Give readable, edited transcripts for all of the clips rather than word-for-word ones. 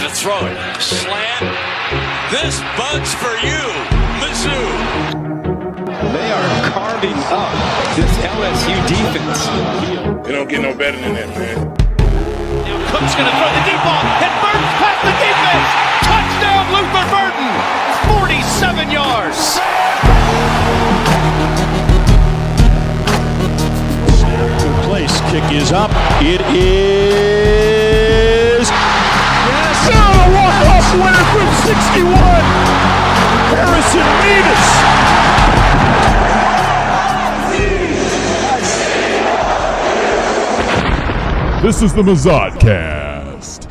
Gonna throw it. Slant. This bug's for you, Mizzou. They are carving up this LSU defense. You don't get no better than that, man. Now Cook's gonna throw the deep ball, and Burton's past the defense. Touchdown, Luther Burton. 47 yards. Good place. Kick is up. It is. Yes. Oh, a walk-off winner from 61. Harrison Mevis. This is the Mizzou-cast.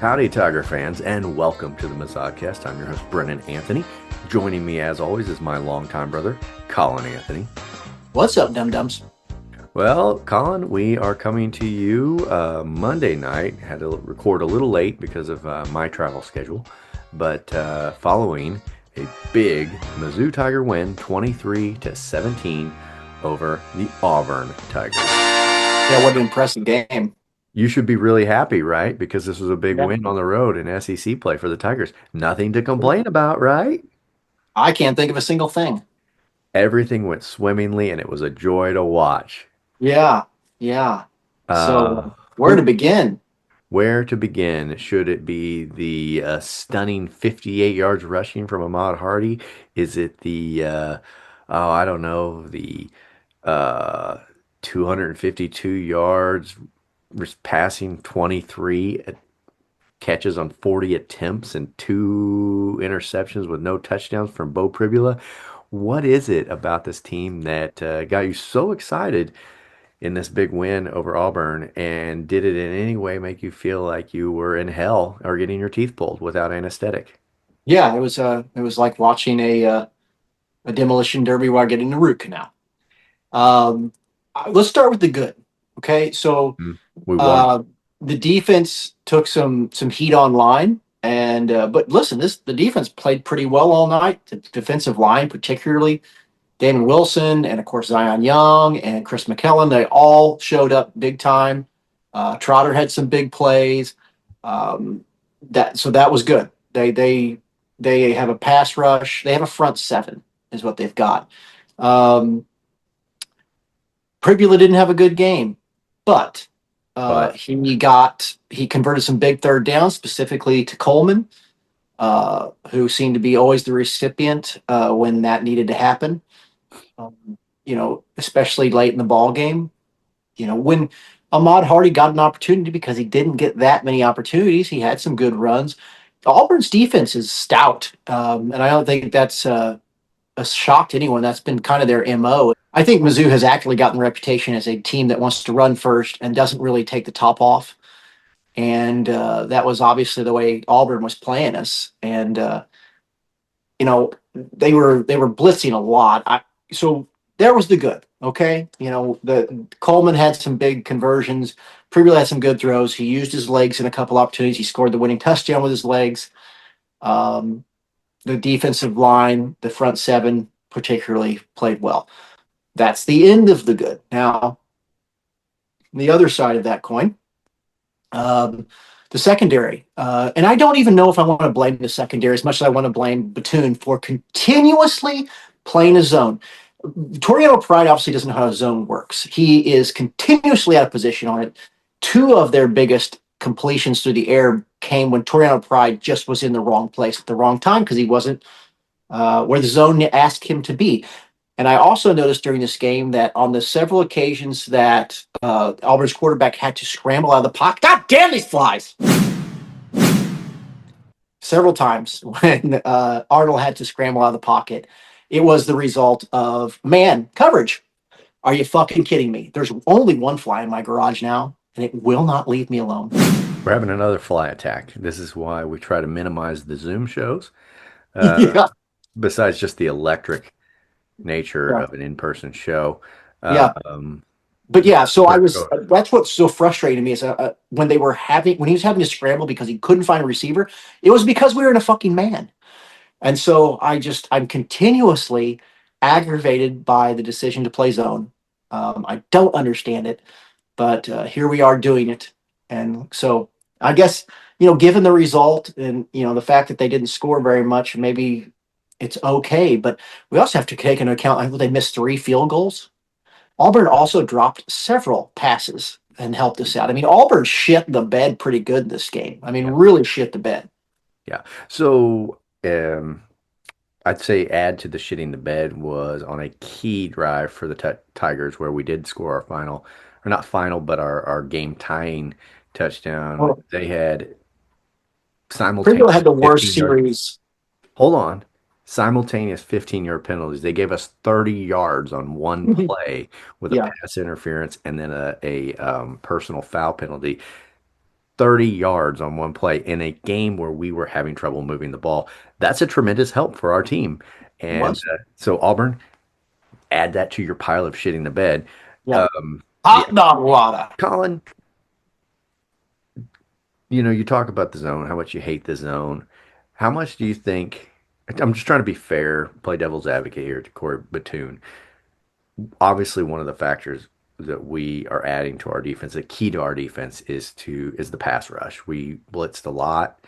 Howdy, Tiger fans, and welcome to the Mizzou-cast. I'm your host, Brennan Anthony. Joining me, as always, is my longtime brother, Colin Anthony. What's up, dum-dums? Well, Colin, we are coming to you Monday night. Had to record a little late because of my travel schedule, but following a big Mizzou Tiger win, 23-17 over the Auburn Tigers. Yeah, what an impressive game. You should be really happy, right? Because this was a big win on the road in SEC play for the Tigers. Nothing to complain about, right? I can't think of a single thing. Everything went swimmingly, and it was a joy to watch. Yeah. So where to begin? Where to begin? Should it be the stunning 58 yards rushing from Ahmad Hardy? Is it the, the 252 yards passing 23 catches on 40 attempts and 2 interceptions with no touchdowns from Bo Pribula? What is it about this team that got you so excited in this big win over Auburn, and did it in any way make you feel like you were in hell or getting your teeth pulled without anesthetic? Yeah, it was like watching a demolition derby while getting a root canal. Let's start with the good. Okay, so We won. the defense took some heat online, and but listen, the defense played pretty well all night. The defensive line, particularly Damon Wilson, and of course Zion Young and Chris McKellen, they all showed up big time. Trotter had some big plays. That was good. They have a pass rush. They have a front seven is what they've got. Pribula didn't have a good game, but he converted some big third downs, specifically to Coleman, who seemed to be always the recipient when that needed to happen. Especially late in the ball game. When Ahmad Hardy got an opportunity, because he didn't get that many opportunities, he had some good runs. Auburn's defense is stout, and I don't think that's a shock to anyone. That's been kind of their MO. I think Mizzou has actually gotten the reputation as a team that wants to run first and doesn't really take the top off. And that was obviously the way Auburn was playing us. And, they were blitzing a lot. So there was the good, okay? The Coleman had some big conversions. Pribula had some good throws. He used his legs in a couple opportunities. He scored the winning touchdown with his legs. The defensive line, the front seven particularly played well. That's the end of the good. Now, the other side of that coin, the secondary. And I don't even know if I want to blame the secondary as much as I want to blame Batoon for continuously playing a zone. Toriano Pride obviously doesn't know how a zone works. He is continuously out of position on it. 2 of their biggest completions through the air came when Toriano Pride just was in the wrong place at the wrong time, because he wasn't where the zone asked him to be. And I also noticed during this game that on the several occasions that Auburn's quarterback had to scramble out of the pocket, God damn these flies! Several times when Arnold had to scramble out of the pocket, it was the result of man coverage. Are you fucking kidding me? There's only one fly in my garage now, and it will not leave me alone. We're having another fly attack. This is why we try to minimize the Zoom shows. Besides just the electric nature of an in-person show. But that's what's so frustrating to me is when he was having to scramble because he couldn't find a receiver, it was because we were in a fucking man. And so I'm continuously aggravated by the decision to play zone. I don't understand it, but here we are doing it. And so I guess given the result and the fact that they didn't score very much, maybe it's okay. But we also have to take into account they missed 3 field goals. Auburn also dropped several passes and helped us out. I mean, Auburn shit the bed pretty good this game. I mean, Yeah. really shit the bed. Yeah. So I'd say add to the shitting the bed was on a key drive for the Tigers where we did score our final, or not final, but our game tying touchdown. Well, They had Pringle simultaneous had the worst 15-yard. series. Hold on. Simultaneous 15-yard penalties. They gave us 30 yards on one play with a Yeah. pass interference and then a personal foul penalty. 30 yards on one play in a game where we were having trouble moving the ball. That's a tremendous help for our team. It And was. so Auburn, add that to your pile of shitting the bed. Yeah. Yeah, Hot dog water. Colin, you talk about the zone, how much you hate the zone. How much do you think? I'm just trying to be fair, play devil's advocate here to Corey Batoon. Obviously, one of the factors that we are adding to our defense, the key to our defense is the pass rush. We blitzed a lot,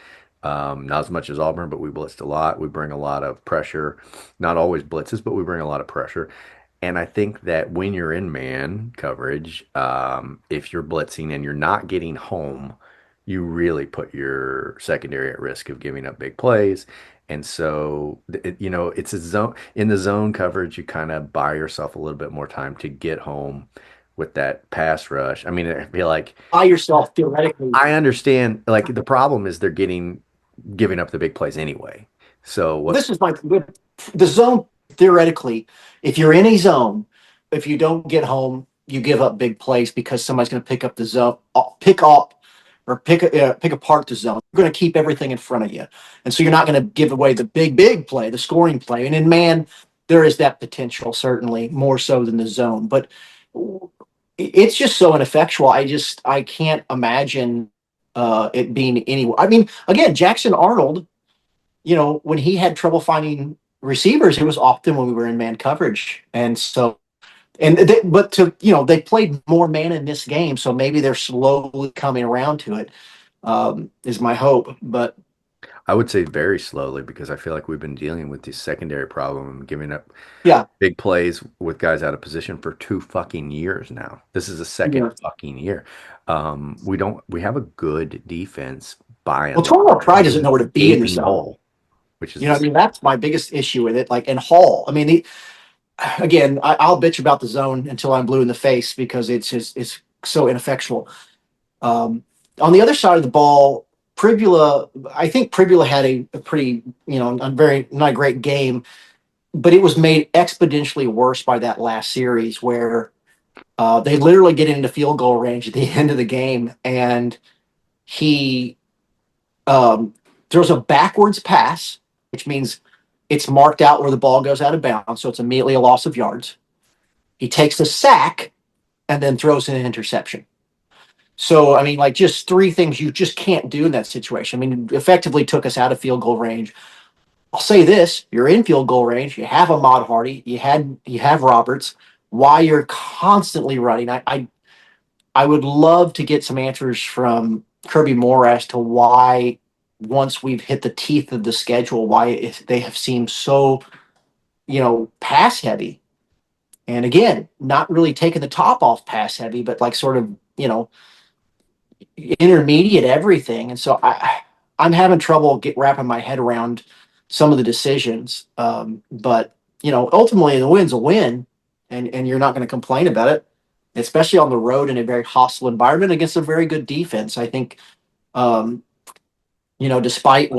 not as much as Auburn, but we blitzed a lot. We bring a lot of pressure, not always blitzes, but we bring a lot of pressure. And I think that when you're in man coverage, if you're blitzing and you're not getting home, you really put your secondary at risk of giving up big plays. And so, it's a zone in the zone coverage. You kind of buy yourself a little bit more time to get home with that pass rush. I mean, I feel like By yourself, theoretically. I understand. Like the problem is they're giving up the big plays anyway. So Well, what's this is the zone. Theoretically, if you're in a zone, if you don't get home, you give up big plays because somebody's going to pick up the zone, pick up or pick apart the zone. You're going to keep everything in front of you, and so you're not going to give away the big play, the scoring play. And in man, there is that potential, certainly more so than the zone, but it's just so ineffectual. I can't imagine it being anywhere. I mean, again, Jackson Arnold, when he had trouble finding receivers, it was often when we were in man coverage. And so, they played more man in this game. So maybe they're slowly coming around to it, is my hope. But I would say very slowly because I feel like we've been dealing with this secondary problem, giving up yeah, big plays with guys out of position for 2 fucking years now. This is the second yeah. fucking year. We have a good defense by Well, and Total large. Pride There's doesn't a know where to be in the gaping zone. hole, which is You know what I mean? That's my biggest issue with it. Like, and Hall, I mean, again, I'll bitch about the zone until I'm blue in the face because it's so ineffectual. On the other side of the ball, I think Pribula had a pretty, a very not a great game, but it was made exponentially worse by that last series where they literally get into field goal range at the end of the game, and he throws a backwards pass, which means it's marked out where the ball goes out of bounds, so it's immediately a loss of yards. He takes a sack and then throws an interception. So, I mean, like just 3 things you just can't do in that situation. I mean, effectively took us out of field goal range. I'll say this: you're in field goal range. You have Ahmad Hardy. You have Roberts. Why you're constantly running? I would love to get some answers from Kirby Moore as to why, once we've hit the teeth of the schedule, why they have seemed so pass heavy. And again, not really taking the top off pass heavy, but like sort of intermediate everything. And so I'm having trouble wrapping my head around some of the decisions. But ultimately the win's a win, and you're not going to complain about it, especially on the road in a very hostile environment against a very good defense. I think, despite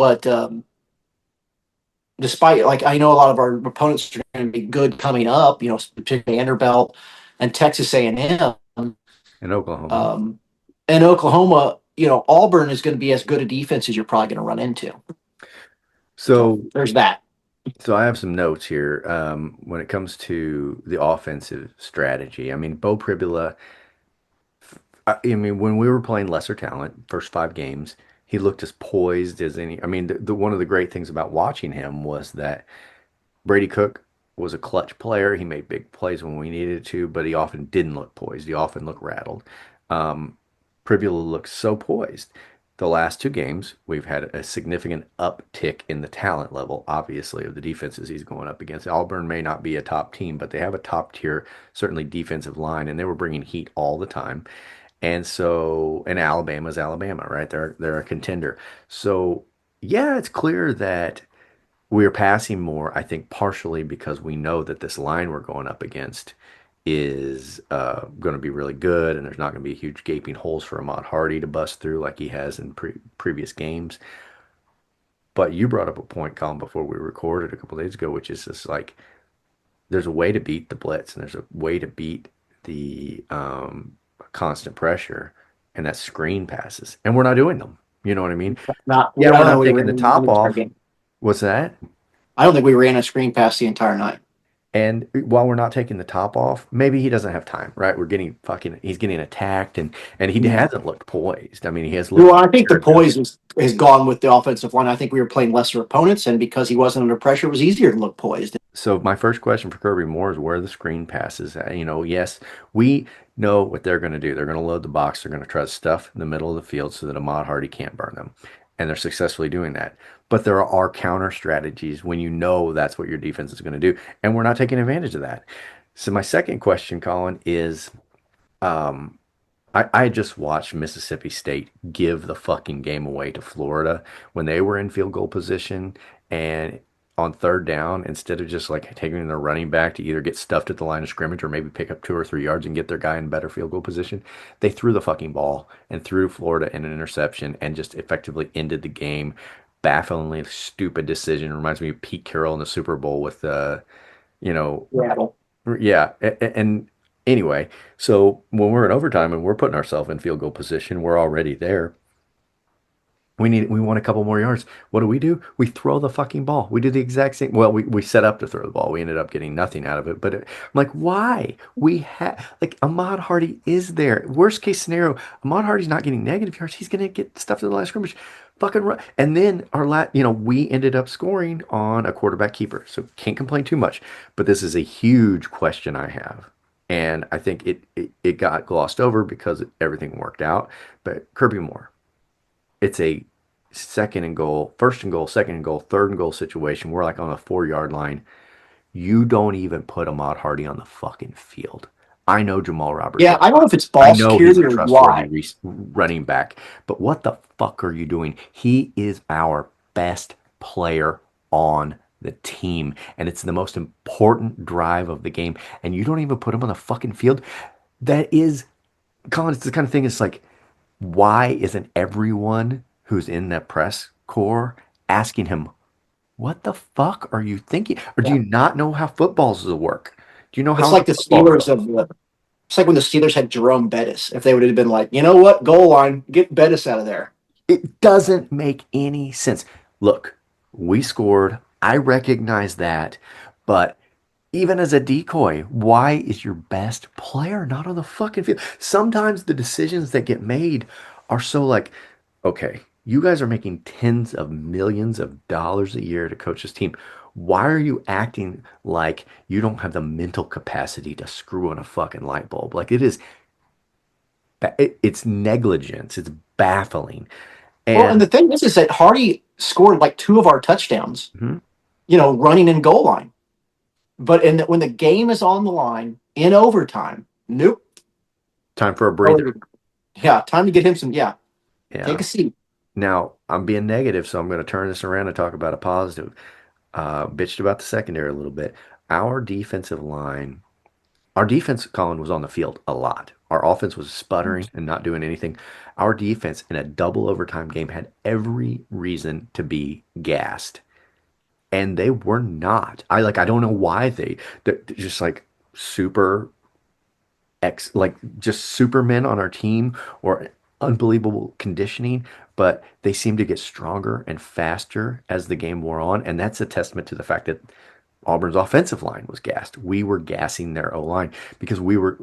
like I know a lot of our opponents are going to be good coming up, particularly Vanderbilt and Texas A&M. in Oklahoma. And Oklahoma, Auburn is going to be as good a defense as you're probably going to run into. So There's that. So I have some notes here when it comes to the offensive strategy. I mean, Bo Pribula, I mean, when we were playing lesser talent, first 5 games, he looked as poised as any. I mean, the one of the great things about watching him was that Brady Cook was a clutch player. He made big plays when we needed to, but he often didn't look poised. He often looked rattled. Pribula looked so poised. the last two games, we've had a significant uptick in the talent level, obviously, of the defenses he's going up against. Auburn may not be a top team, but they have a top tier, certainly defensive line, and they were bringing heat all the time. And so, and Alabama's Alabama, right? They're a contender. So, yeah, it's clear that we're passing more, I think, partially because we know that this line we're going up against is going to be really good, and there's not going to be huge gaping holes for Ahmad Hardy to bust through like he has in previous games. But you brought up a point, Colin, before we recorded a couple days ago, which is just like there's a way to beat the blitz, and there's a way to beat the constant pressure, and that's screen passes, and we're not doing them. You know what I mean? Not, Yeah, I we're don't know not we taking ran the an top entire off. game. What's that? I don't think we ran a screen pass the entire night. And while we're not taking the top off, maybe he doesn't have time, right? He's getting attacked, and he hasn't looked poised. I mean, he has looked. Well, I think the poise has gone with the offensive line. I think we were playing lesser opponents, and because he wasn't under pressure, it was easier to look poised. So my first question for Kirby Moore is where are the screen passes? Yes, we know what they're going to do. They're going to load the box. They're going to try to stuff in the middle of the field so that Ahmad Hardy can't burn them, and they're successfully doing that. But there are counter strategies when you know that's what your defense is going to do, and we're not taking advantage of that. So my second question, Colin, is I just watched Mississippi State give the fucking game away to Florida when they were in field goal position and on third down, instead of just like taking their running back to either get stuffed at the line of scrimmage or maybe pick up 2 or 3 yards and get their guy in better field goal position, they threw the fucking ball and threw Florida in an interception and just effectively ended the game. Bafflingly stupid decision. Reminds me of Pete Carroll in the Super Bowl with you know, Rattle. yeah, and anyway, so when we're in overtime and we're putting ourselves in field goal position, we're already there. We want a couple more yards. What do? We throw the fucking ball. We do the exact same. Well, we set up to throw the ball. We ended up getting nothing out of it. But I'm like, why? We have like Ahmad Hardy is there. Worst case scenario, Ahmad Hardy's not getting negative yards. He's gonna get stuff to the line of scrimmage. Fucking run. And then we ended up scoring on a quarterback keeper. So can't complain too much. But this is a huge question I have. And I think it got glossed over because everything worked out. But Kirby Moore, it's a second and goal, first and goal, second and goal, third and goal situation. We're like on the 4 yard line. You don't even put Ahmad Hardy on the fucking field. I know Jamal Roberts. Yeah, I don't know if it's I ball know he's security a or trustworthy why. running back, but what the fuck are you doing? He is our best player on the team, and it's the most important drive of the game, and you don't even put him on the fucking field. That is, Colin, it's the kind of thing, it's like, why isn't everyone who's in that press corps asking him, what the fuck are you thinking? Or do you not know how footballs work? Do you know how It's like the football Steelers goes? of the. It's like when the Steelers had Jerome Bettis. If they would have been like, you know what, goal line, get Bettis out of there. It doesn't make any sense. Look, we scored. I recognize that. But even as a decoy, why is your best player not on the fucking field? Sometimes the decisions that get made are so like, okay, you guys are making tens of millions of dollars a year to coach this team. Why are you acting like you don't have the mental capacity to screw on a fucking light bulb? Like it's negligence. It's baffling. Well, and And the thing is that Hardy scored like 2 of our touchdowns, Mhm. running in goal line. But when the game is on the line in overtime, nope. Time for a breather. Yeah, time to get him some. Yeah, take Yeah. a seat. Now, I'm being negative, so I'm going to turn this around and talk about a positive. Bitched about the secondary a little bit. Our defensive line, our defense, Colin, was on the field a lot. Our offense was sputtering and not doing anything. Our defense in a double overtime game had every reason to be gassed. And they were not. I don't know why they're just like super like just supermen on our team or unbelievable conditioning, but they seem to get stronger and faster as the game wore on, and that's a testament to the fact that Auburn's offensive line was gassed. We were gassing their O line because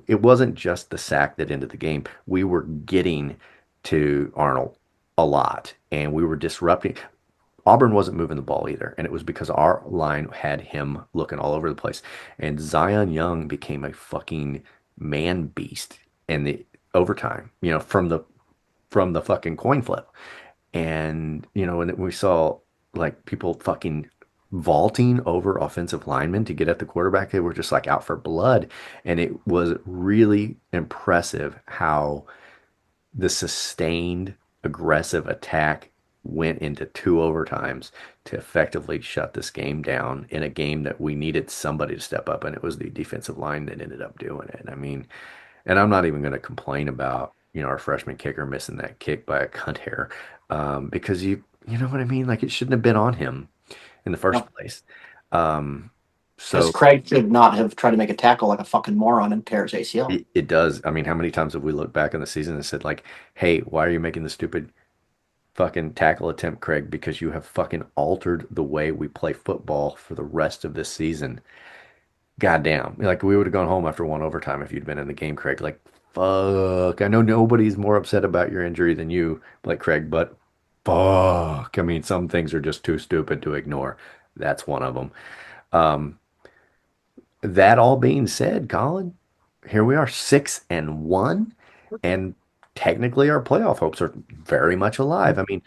it wasn't just the sack that ended the game. We were getting to Arnold a lot and we were disrupting. Auburn wasn't moving the ball either, and it was because our line had him looking all over the place. And Zion Young became a fucking man beast in the overtime, from the fucking coin flip. And, when we saw like people fucking vaulting over offensive linemen to get at the quarterback, they were just like out for blood. And it was really impressive how the sustained aggressive attack went into 2 overtimes to effectively shut this game down in a game that we needed somebody to step up, and it was the defensive line that ended up doing it. I mean, and I'm not even going to complain about our freshman kicker missing that kick by a cunt hair, because you know what I mean. Like, it shouldn't have been on him in the first place. Because So Craig should not have tried to make a tackle like a fucking moron and tear his ACL. it does. I mean, how many times have we looked back on the season and said like, "Hey, why are you making the stupid fucking tackle attempt, Craig? Because you have fucking altered the way we play football for the rest of this season." Goddamn. Like, we would have gone home after 1 overtime if you'd been in the game, Craig. Like, fuck. I know nobody's more upset about your injury than you, like Craig, but fuck. I mean, some things are just too stupid to ignore. That's one of them. Um, that all being said, Colin, here we are, 6-1, and technically our playoff hopes are very much alive. I mean,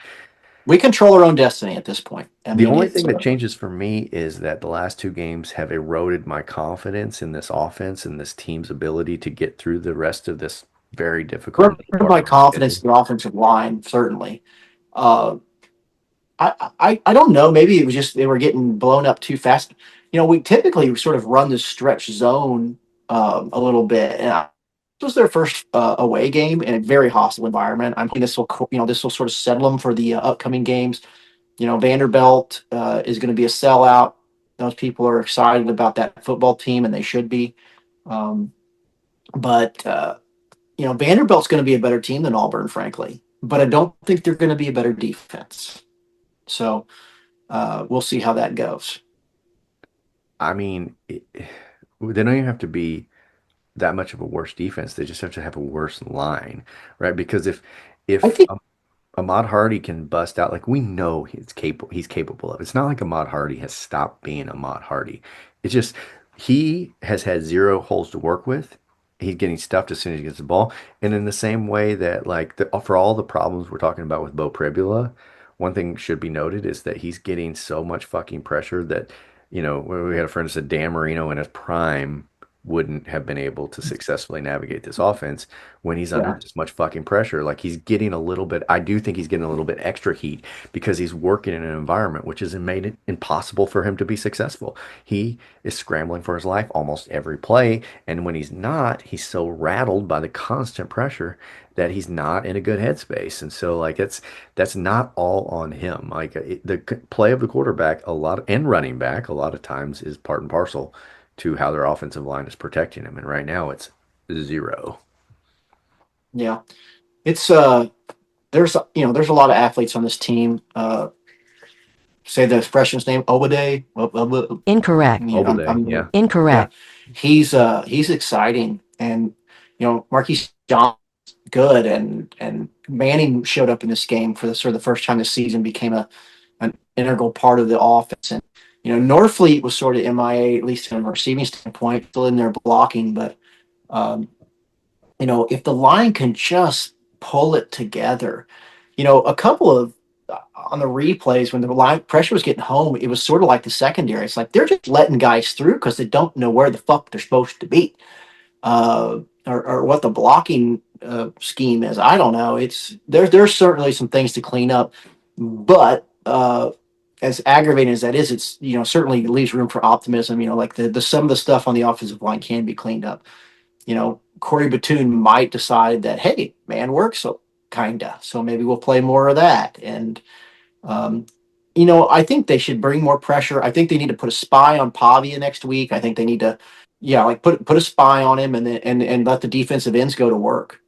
We control our own destiny at this point. I the mean, only it's thing that changes for me is that the last 2 games have eroded my confidence in this offense and this team's ability to get through the rest of this very difficult part my of the confidence schedule. in the offensive line, certainly. Uh, I don't know. Maybe it was just they were getting blown up too fast. We typically sort of run this stretch zone a little bit. And this was their first away game in a very hostile environment. I'm hoping this will sort of settle them for the upcoming games. Vanderbilt is going to be a sellout. Those people are excited about that football team, and they should be. Um, but Vanderbilt's going to be a better team than Auburn, frankly. But I don't think they're going to be a better defense. So we'll see how that goes. I mean, they don't even have to be that much of a worse defense. They just have to have a worse line, right? Because I if think Ahmad Hardy can bust out, like, we know he's capable of. It's not like Ahmad Hardy has stopped being Ahmad Hardy. It's just he has had zero holes to work with. He's getting stuffed as soon as he gets the ball. And in the same way that, like, for all the problems we're talking about with Bo Pribula, one thing should be noted is that he's getting so much fucking pressure that, we had a friend who said Dan Marino in his prime wouldn't have been able to successfully navigate this offense when he's under yeah, this much fucking pressure. Like, he's getting a little bit, I do think he's getting a little bit extra heat because he's working in an environment which has made it impossible for him to be successful. He is scrambling for his life almost every play. And when he's not, he's so rattled by the constant pressure that he's not in a good headspace. And so, like, that's not all on him. Like, the play of the quarterback and running back a lot of times is part and parcel to how their offensive line is protecting him. And right now it's 0. yeah. It's there's a lot of athletes on this team. Say the expression's name, Obade. Incorrect. Obade, yeah. Yeah, Incorrect. he's exciting, and Marquise John good, and Manning showed up in this game for the sort of the first time this season, became an integral part of the offense. And Norfleet was sort of MIA, at least from a receiving standpoint, still in there blocking. But um, if the line can just pull it together, a couple of on the replays when the line pressure was getting home, it was sort of like the secondary. It's like they're just letting guys through because they don't know where the fuck they're supposed to be, or what the blocking scheme is. I don't know. There's certainly some things to clean up, but as aggravating as that is, it's certainly leaves room for optimism. Like the some of the stuff on the offensive line can be cleaned up. Corey Batoon might decide that, hey, man works, so kinda. So maybe we'll play more of that. And I think they should bring more pressure. I think they need to put a spy on Pavia next week. I think they need to, like put a spy on him, and then and let the defensive ends go to work.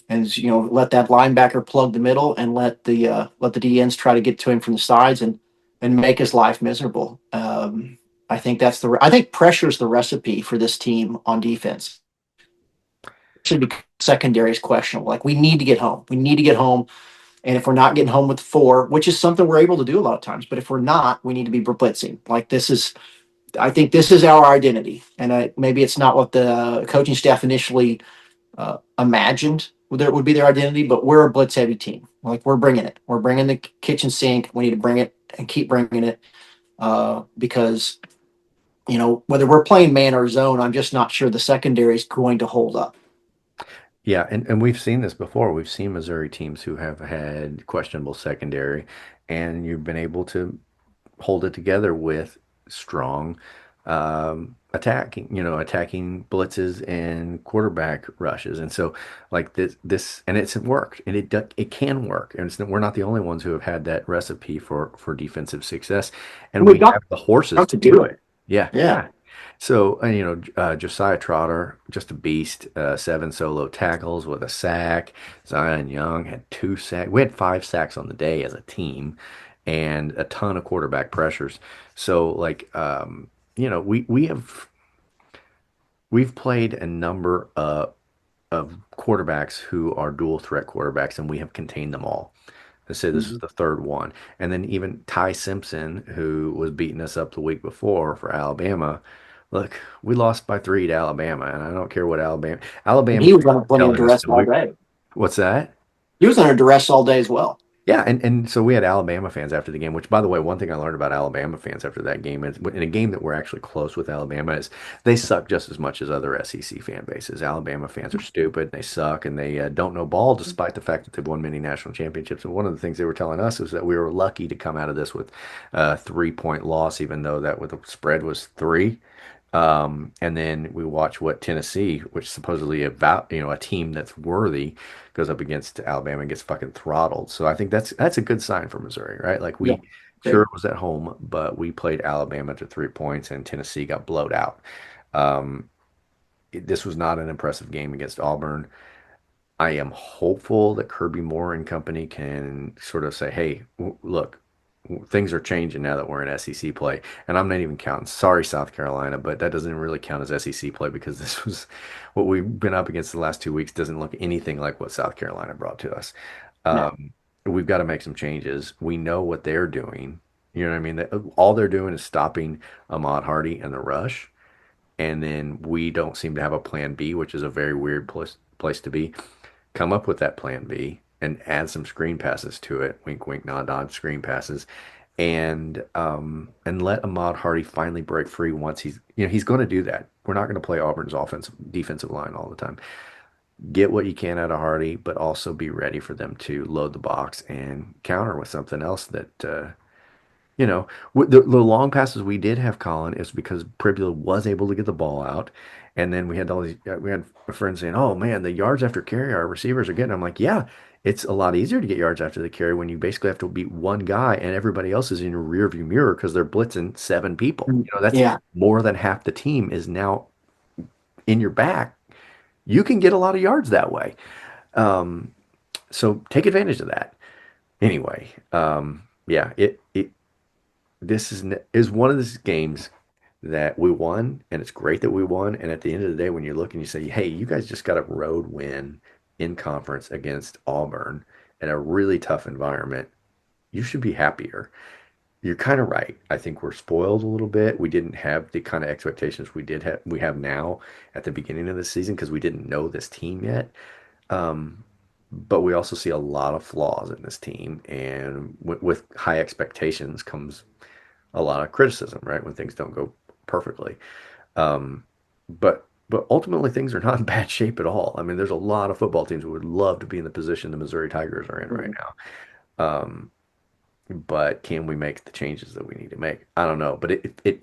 And let that linebacker plug the middle, and let the D ends try to get to him from the sides and make his life miserable. I think I think pressure is the recipe for this team on defense. Should be secondary is questionable. Like, we need to get home. We need to get home. And if we're not getting home with 4, which is something we're able to do a lot of times, but if we're not, we need to be blitzing. Like, I think this is our identity. And maybe it's not what the coaching staff initially imagined would be their identity, but we're a blitz heavy team. Like, we're bringing it. We're bringing the kitchen sink. We need to bring it and keep bringing it because, whether we're playing man or zone, I'm just not sure the secondary is going to hold up. Yeah, and we've seen this before. We've seen Missouri teams who have had questionable secondary, and you've been able to hold it together with strong attacking blitzes and quarterback rushes. And so, like and it's worked, and it can work. And we're not the only ones who have had that recipe for defensive success, and We we got have the horses to to do do it. it. Yeah, Yeah. yeah. So, Josiah Trotter, just a beast, 7 solo tackles with a sack. Zion Young had 2 sacks. We had 5 sacks on the day as a team and a ton of quarterback pressures. So, like, we've played a number of quarterbacks who are dual threat quarterbacks, and we have contained them all. I say this is Mhm. the third one. And then even Ty Simpson, who was beating us up the week before for Alabama. Look, we lost by 3 to Alabama, and I don't care what And Alabama he was fans under are plenty of telling us duress that all day. what's that? He was under duress all day as well. Yeah, and so we had Alabama fans after the game, which, by the way, one thing I learned about Alabama fans after that game is in a game that we're actually close with Alabama is they suck just as much as other SEC fan bases. Alabama fans are stupid, they suck, and they don't know ball despite the fact that they've won many national championships. And one of the things they were telling us was that we were lucky to come out of this with a 3-point loss, even though that with the spread was 3. And then we watch what Tennessee, which supposedly about a team that's worthy, goes up against Alabama and gets fucking throttled. So I think that's a good sign for Missouri, right? Like Yeah. sure Great. it was at home, but we played Alabama to 3 points and Tennessee got blowed out. Um, this was not an impressive game against Auburn. I am hopeful that Kirby Moore and company can sort of say, hey, look, things are changing now that we're in SEC play. And I'm not even counting, sorry, South Carolina, but that doesn't really count as SEC play because this was what we've been up against the last 2 weeks doesn't look anything like what South Carolina brought to us. No. We've got to make some changes. We know what they're doing. You know what I mean? All they're doing is stopping Ahmad Hardy and the rush. And then we don't seem to have a plan B, which is a very weird place to be. Come up with that plan B and add some screen passes to it. Wink, wink, nod, nod, screen passes. And let Ahmad Hardy finally break free once he's going to do that. We're not going to play Auburn's defensive line all the time. Get what you can out of Hardy, but also be ready for them to load the box and counter with something else that the long passes we did have, Colin, is because Pribula was able to get the ball out, and then we had friends saying, "Oh man, the yards after carry our receivers are getting." I'm like, "Yeah, it's a lot easier to get yards after the carry when you basically have to beat one guy and everybody else is in your rearview mirror because they're blitzing 7 people. That's Yeah. more than half the team is now in your back. You can get a lot of yards that way. Um, so take advantage of that. Anyway, yeah, it this is one of those games that we won, and it's great that we won. And at the end of the day, when you look and you say, "Hey, you guys just got a road win in conference against Auburn in a really tough environment," you should be happier. You're kind of right. I think we're spoiled a little bit. We didn't have the kind of expectations we have now at the beginning of the season because we didn't know this team yet. Um, but we also see a lot of flaws in this team, and with high expectations comes a lot of criticism, right? When things don't go perfectly. Um, but ultimately things are not in bad shape at all. I mean, there's a lot of football teams who would love to be in the position the Missouri Tigers are in right now. But can we make the changes that we need to make? I don't know, but it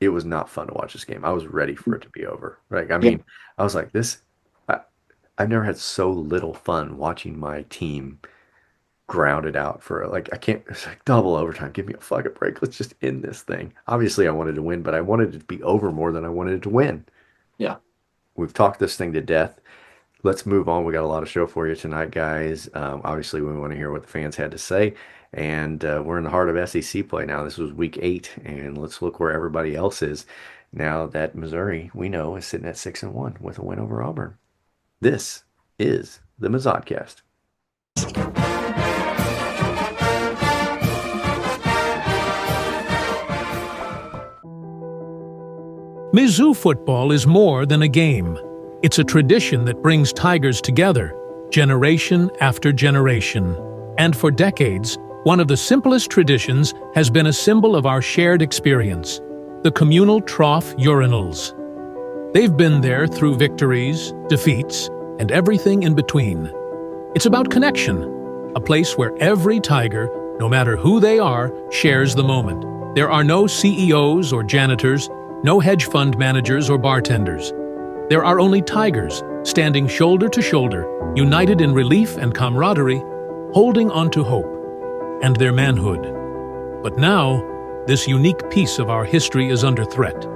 was not fun to watch this game. I was ready for it to be over. Right? I Yeah. mean, I was like this. I, I've never had so little fun watching my team grounded out for like I can't it's like double overtime. Give me a fucking break. Let's just end this thing. Obviously I wanted to win, but I wanted it to be over more than I wanted it to win. Yeah. We've talked this thing to death. Let's move on. We got a lot of show for you tonight, guys. Obviously we want to hear what the fans had to say. And we're in the heart of SEC play now. This was week 8, and let's look where everybody else is now that Missouri, we know, is sitting at 6-1 with a win over Auburn. This is the Mizzodcast. Mizzou football is more than a game. It's a tradition that brings Tigers together, generation after generation. And for decades, one of the simplest traditions has been a symbol of our shared experience, the communal trough urinals. They've been there through victories, defeats, and everything in between. It's about connection, a place where every Tiger, no matter who they are, shares the moment. There are no CEOs or janitors, no hedge fund managers or bartenders. There are only Tigers, standing shoulder to shoulder, united in relief and camaraderie, holding on to hope and their manhood. But now, this unique piece of our history is under threat.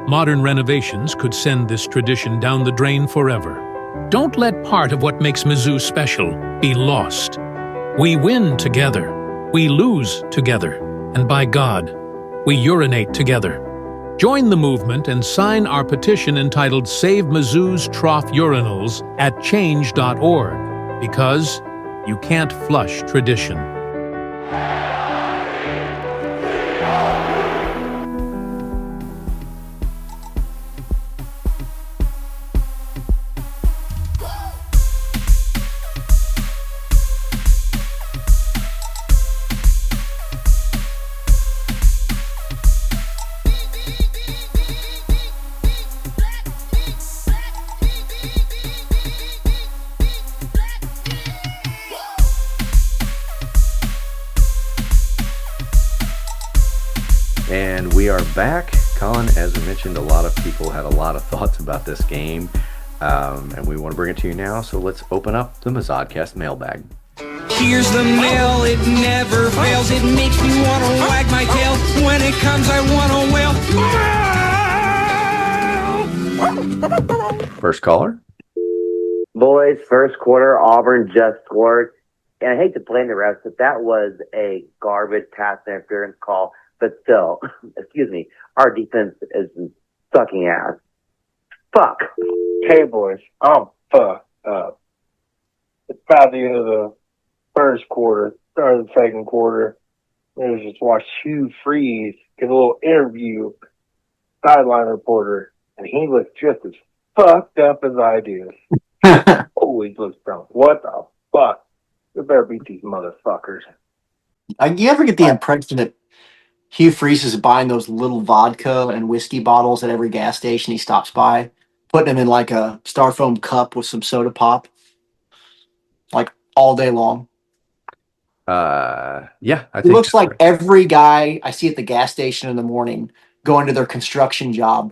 Modern renovations could send this tradition down the drain forever. Don't let part of what makes Mizzou special be lost. We win together, we lose together, and by God, we urinate together. Join the movement and sign our petition entitled Save Mizzou's Trough Urinals at change.org, because you can't flush tradition. And we are back. Colin, as we mentioned, a lot of people had a lot of thoughts about this game, and we want to bring it to you now. So let's open up the Mizzodcast mailbag. Here's the mail, it never fails. It makes me want to wag my tail. When it comes, I want to wail. First caller. Boys, first quarter, Auburn just scored. And I hate to blame the refs, but that was a garbage pass interference call. But still, excuse me, our defense is sucking ass. Fuck. Hey, boys, I'm fucked up. It's about the end of the first quarter, start of the second quarter. I was just watched Hugh Freeze get a little interview, sideline reporter, and he looked just as fucked up as I do. Always looks brown. What the fuck? We better beat these motherfuckers. You ever get the impression that Hugh Freeze is buying those little vodka and whiskey bottles at every gas station he stops by, putting them in like a styrofoam cup with some soda pop, like all day long? Yeah, I It think looks so. like every guy I see at the gas station in the morning going to their construction job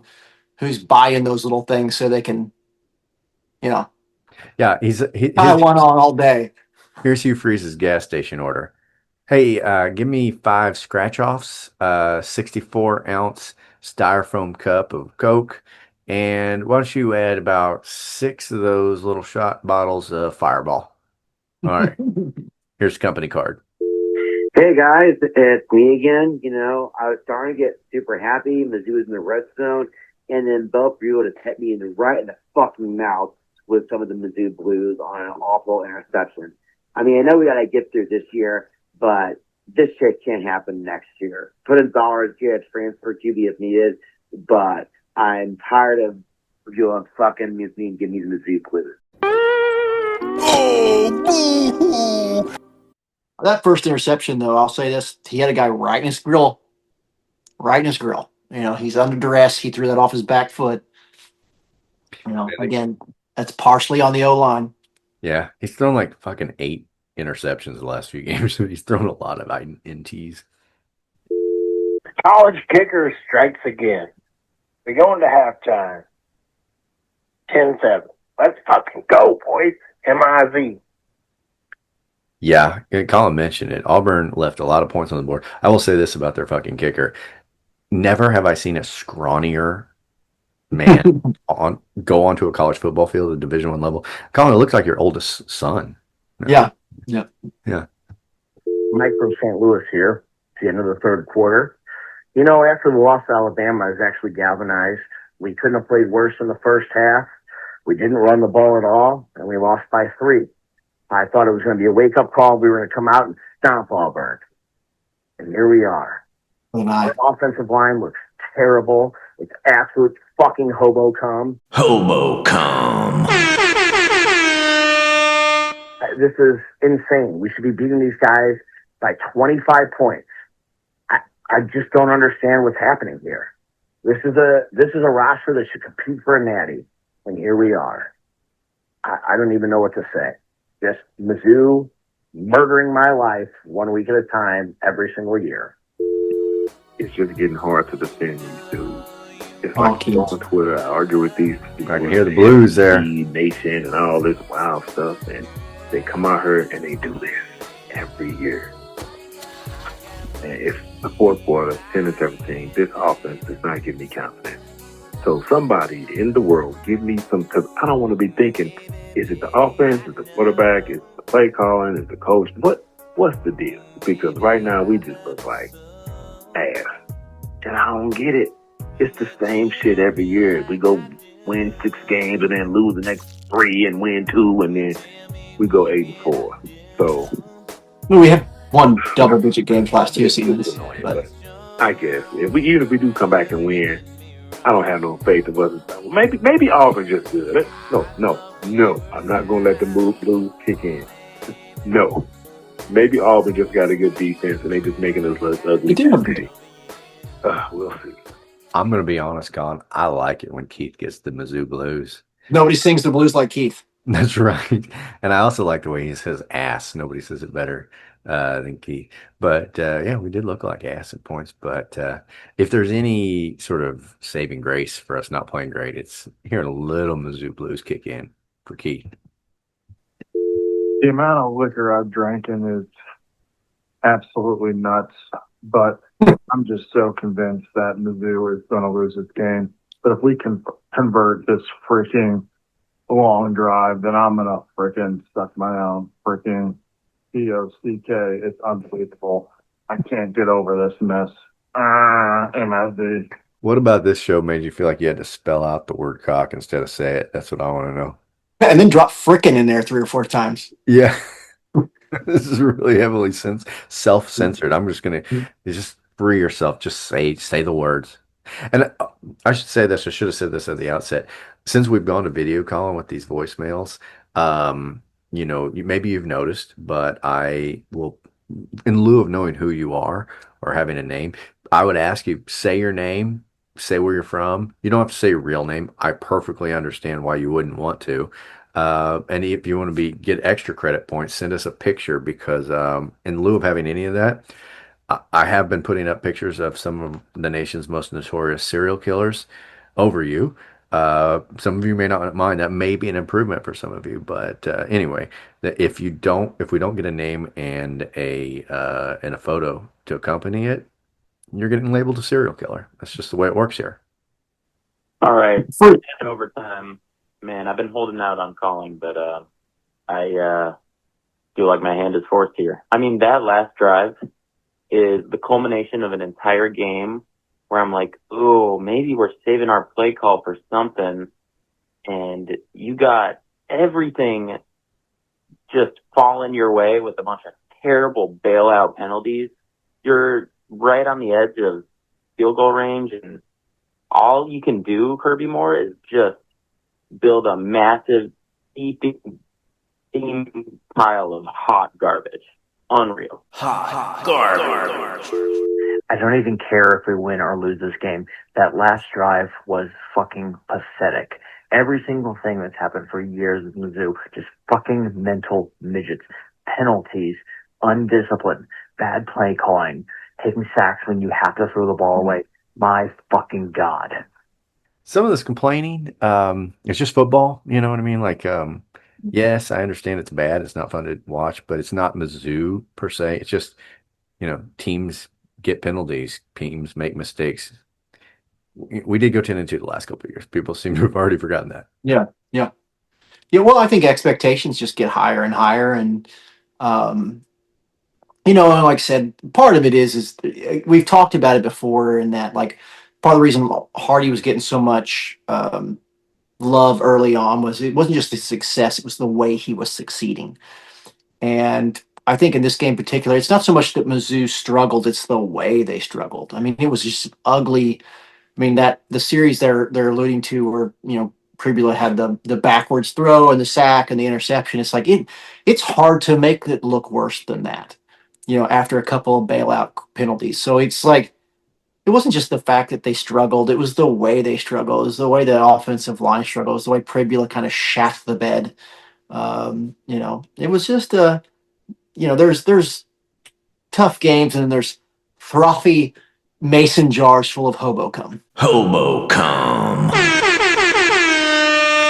who's buying those little things so they can, Yeah, tie one on all day. Here's Hugh Freeze's gas station order. Hey, give me 5 scratch-offs, 64-ounce styrofoam cup of Coke, and why don't you add about 6 of those little shot bottles of Fireball? All right, here's the company card. Hey guys, it's me again. You know, I was starting to get super happy. Mizzou was in the red zone, and then Bo Brew would have hit me right in the fucking mouth with some of the Mizzou Blues on an awful interception. I mean, I know we got to get through this year, but this shit can't happen next year. Put in dollars, get transfer QB if needed, but I'm tired of doing fucking Mizzou and give me the Mizzou Blues. That first interception, though, I'll say this: he had a guy right in his grill. You know, he's under duress. He threw that off his back foot. You know, again, that's partially on the O-line. Yeah, he's thrown like fucking 8 interceptions the last few games. So he's thrown a lot of INTs. College kicker strikes again. We go into halftime. 10-7. Let's fucking go, boys. MIZ. Yeah, Colin mentioned it. Auburn left a lot of points on the board. I will say this about their fucking kicker. Never have I seen a scrawnier man go onto a college football field at Division I level. Colin, it looks like your oldest son. Yeah. Mike from St. Louis here. It's the end of the third quarter. You know, after the loss to Alabama, I was actually galvanized. We couldn't have played worse in the first half. We didn't run the ball at all, and we lost by 3. I thought it was going to be a wake-up call. We were going to come out and stomp Auburn. And here we are. Our offensive line looks terrible. It's absolute fucking hobo cum. Hobo cum. This is insane. We should be beating these guys by 25 points. I just don't understand what's happening here. This is a roster that should compete for a natty, and here we are. I don't even know what to say. Just Mizzou murdering my life 1 week at a time every single year. It's just getting hard to defend these dudes. It's like on Twitter, I argue with these people. I can hear the blues there. Nation and all this wild stuff, and they come out here and they do this every year. And it's the fourth quarter, 10-17. This offense does not give me confidence. So somebody in the world give me some, because I don't want to be thinking, is it the offense, is it the quarterback, is it the play calling, is it the coach? What's the deal? Because right now we just look like ass. And I don't get it. It's the same shit every year. We go win 6 games and then lose the next 3 and win 2, and then we go 8-4. So we have won double-digit games last 2 seasons. But I guess even if we do come back and win, I don't have no faith in us. Maybe Auburn just good. No. I'm not gonna let the blues kick in. No. Maybe Auburn just got a good defense and they just making us look ugly. We'll see. I'm going to be honest, Con. I like it when Keith gets the Mizzou blues. Nobody sings the blues like Keith. That's right. And I also like the way he says ass. Nobody says it better than Keith. But, yeah, we did look like ass at points. But if there's any sort of saving grace for us not playing great, it's hearing a little Mizzou blues kick in for Keith. The amount of liquor I've drank in is absolutely nuts. But I'm just so convinced that Mizzou is going to lose this game. But if we can convert this freaking long drive, then I'm going to freaking suck my own freaking DOCK. It's unbelievable. I can't get over this mess. MSD. What about this show made you feel like you had to spell out the word cock instead of say it? That's what I want to know. And then drop frickin' in there 3 or 4 times. Yeah. This is really heavily self-censored. I'm just going to just free yourself. Just say the words. And I should say this. I should have said this at the outset. Since we've gone to video calling with these voicemails, maybe you've noticed, but I will, in lieu of knowing who you are or having a name, I would ask you, say your name, say where you're from. You don't have to say your real name. I perfectly understand why you wouldn't want to. And if you want to get extra credit points, send us a picture because in lieu of having any of that, I have been putting up pictures of some of the nation's most notorious serial killers over you. Some of you may not mind. That may be an improvement for some of you, but anyway, if we don't get a name and a photo to accompany it, you're getting labeled a serial killer. That's just the way it works here. All right, in overtime. Man, I've been holding out on calling, but I feel like my hand is forced here. I mean, that last drive is the culmination of an entire game where I'm like, oh, maybe we're saving our play call for something. And you got everything just falling your way with a bunch of terrible bailout penalties. You're right on the edge of field goal range, and all you can do, Kirby Moore, is just build a massive steam pile of hot garbage. Unreal. Hot garbage. I don't even care if we win or lose this game. That last drive was fucking pathetic. Every single thing that's happened for years with Mizzou, just fucking mental midgets. Penalties, undisciplined, bad play calling, taking sacks when you have to throw the ball away. My fucking God. Some of this complaining, it's just football. You know what I mean? Like, yes, I understand it's bad. It's not fun to watch, but it's not Mizzou per se. It's just, teams get penalties. Teams make mistakes. We did go 10-2 the last couple of years. People seem to have already forgotten that. Yeah. Well, I think expectations just get higher and higher, and like I said, part of it is we've talked about it before, in that like part of the reason Hardy was getting so much love early on was it wasn't just the success; it was the way he was succeeding. And I think in this game in particular, it's not so much that Mizzou struggled; it's the way they struggled. I mean, it was just ugly. I mean, that the series they're alluding to were, Pribula had the backwards throw and the sack and the interception. It's like it's hard to make it look worse than that, after a couple of bailout penalties. So it's like it wasn't just the fact that they struggled; it was the way they struggled. It was the way the offensive line struggled. It was the way Pribula kind of shat the bed. It was just there's tough games and then there's frothy mason jars full of hobo cum. Hobo cum.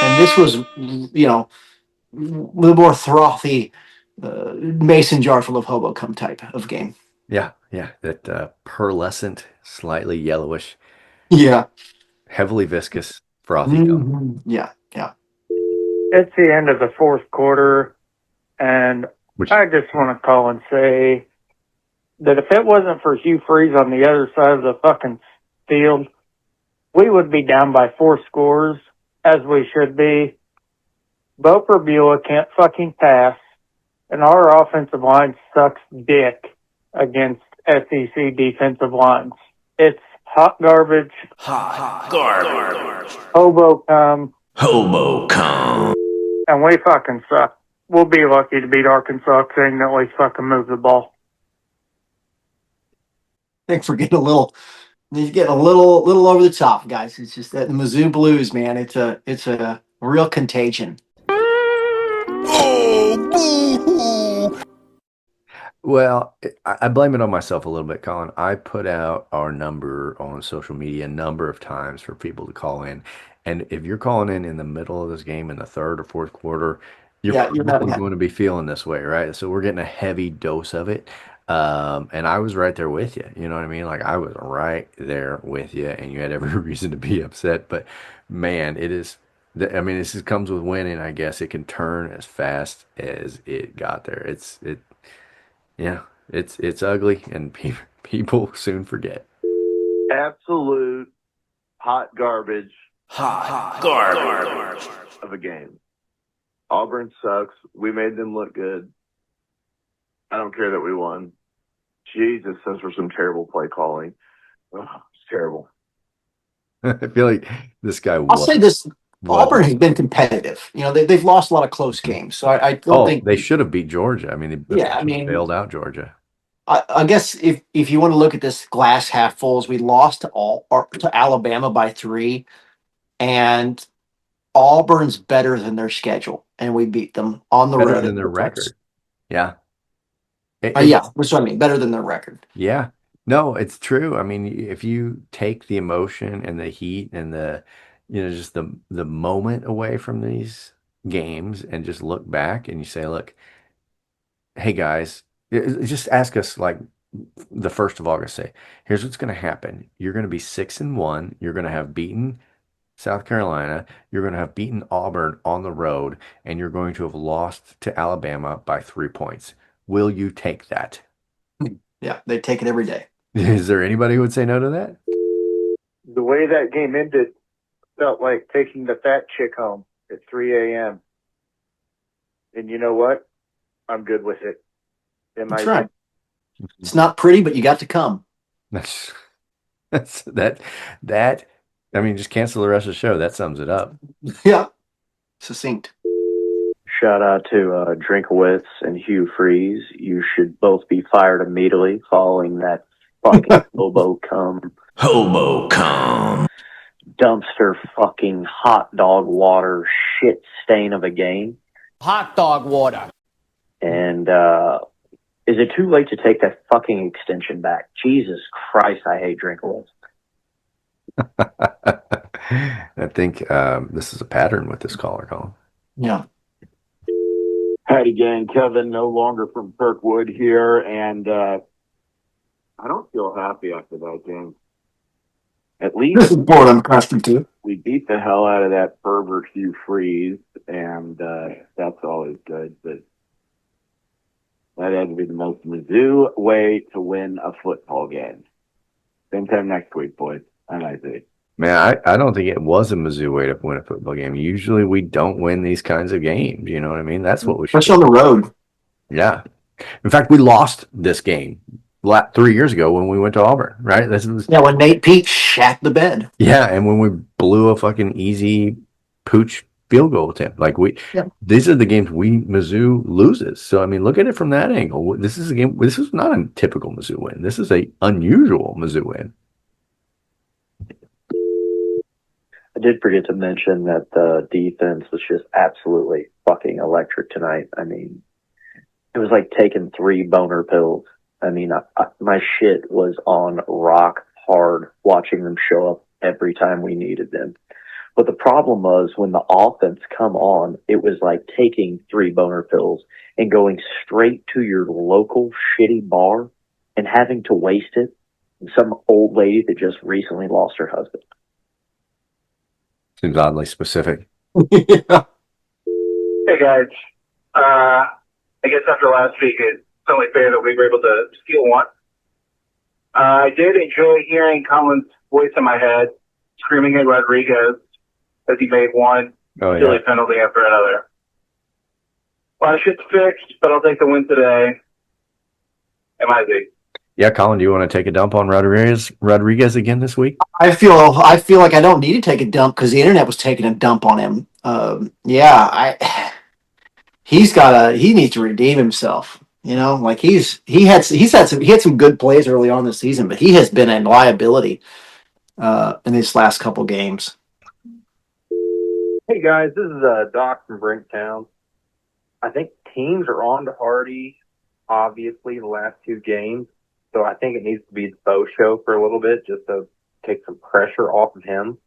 And this was, the more frothy mason jar full of hobo cum type of game. Yeah. That pearlescent, slightly yellowish. Yeah. Heavily viscous, frothy cum. Mm-hmm. Yeah. It's the end of the fourth quarter, and I just want to call and say that if it wasn't for Hugh Freeze on the other side of the fucking field, we would be down by 4 scores, as we should be. Bo Pribula can't fucking pass, and our offensive line sucks dick against SEC defensive lines. It's hot garbage. Hot garbage. Hobo cum. Hobo cum. And we fucking suck. We'll be lucky to beat Arkansas, saying that we fucking move the ball. Thanks for getting a little over the top, guys. It's just that the Mizzou Blues, man. It's a real contagion. Well, I blame it on myself a little bit, Colin. I put out our number on social media a number of times for people to call in. And if you're calling in the middle of this game in the third or fourth quarter, you're probably going to be feeling this way, right? So we're getting a heavy dose of it. And I was right there with you. You know what I mean? Like I was right there with you, and you had every reason to be upset. But man, this just comes with winning. I guess it can turn as fast as it got there. It's ugly, and people soon forget. Absolute hot garbage. Hot garbage of a game. Auburn sucks. We made them look good. I don't care that we won. Jesus, those were some terrible play calling. Oh, it's terrible. I feel like this guy. I'll say this: Auburn has been competitive. They've lost a lot of close games, so I don't think they should have beat Georgia. I mean, they bailed out Georgia. I guess if you want to look at this glass half full, we lost to Alabama by 3, and Auburn's better than their schedule, and we beat them on the road. Better than their record. Yeah. That's what I mean. Better than their record. Yeah. No, it's true. I mean, if you take the emotion and the heat and just the moment away from these games and just look back and you say, look, hey guys, just ask us like the 1st of August, say, here's what's going to happen. You're going to be 6-1. You're going to have beaten South Carolina. You're going to have beaten Auburn on the road, and you're going to have lost to Alabama by 3 points. Will you take that? Yeah, they take it every day. Is there anybody who would say no to that? The way that game ended felt like taking the fat chick home at 3 a.m. And you know what? I'm good with it. That's right. It's not pretty, but you got to come. That. I mean, just cancel the rest of the show. That sums it up. Yeah, succinct. Shout out to Drinkowitz and Hugh Freeze. You should both be fired immediately following that fucking hobo cum. Hobo cum. Dumpster fucking hot dog water shit stain of a game. Hot dog water. And is it too late to take that fucking extension back? Jesus Christ, I hate Drinkowitz. I think this is a pattern with this caller, Colin. Yeah. Howdy, gang. Kevin, no longer from Kirkwood here, and I don't feel happy after that game. At least this is what I'm accustomed to. We beat the hell out of that pervert Hugh Freeze, and that's always good. But that had to be the most Mizzou way to win a football game. Same time next week, boys. I'm Isaiah. Man, I don't think it was a Mizzou way to win a football game. Usually we don't win these kinds of games. You know what I mean? That's what we should. Especially on the road. Yeah. In fact, we lost this game 3 years ago when we went to Auburn, right? When Nate Pete shat the bed. Yeah, and when we blew a fucking easy pooch field goal attempt. Like these are the games Mizzou loses. So I mean, look at it from that angle. This is a game. This is not a typical Mizzou win. This is a unusual Mizzou win. I did forget to mention that the defense was just absolutely fucking electric tonight. I mean, it was like taking 3 boner pills. I mean, my shit was on rock hard watching them show up every time we needed them. But the problem was when the offense come on, it was like taking 3 boner pills and going straight to your local shitty bar and having to waste it on some old lady that just recently lost her husband. Seems oddly specific. Hey guys, I guess after last week, it's only fair that we were able to steal one. I did enjoy hearing Colin's voice in my head screaming at Rodriguez as he made one silly penalty after another. A lot of shit's fixed, but I'll take the win today. MIZ. Yeah, Colin, do you want to take a dump on Rodriguez again this week? I feel like I don't need to take a dump because the internet was taking a dump on him. He needs to redeem himself. You know, like he had some good plays early on this season, but he has been a liability in these last couple games. Hey guys, this is Doc from Brinktown. I think teams are on to Hardy, obviously, the last 2 games. So I think it needs to be the Bo show for a little bit just to take some pressure off of him.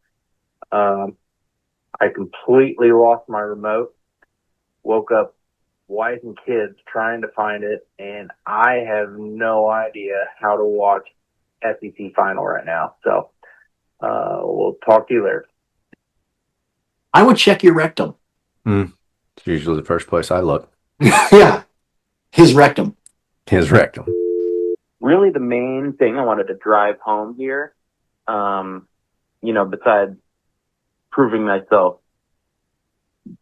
I completely lost my remote. Woke up wife and kids trying to find it, and I have no idea how to watch SEC final right now. So we'll talk to you later. I would check your rectum. It's usually the first place I look. Yeah. His rectum. Really the main thing I wanted to drive home here, besides proving myself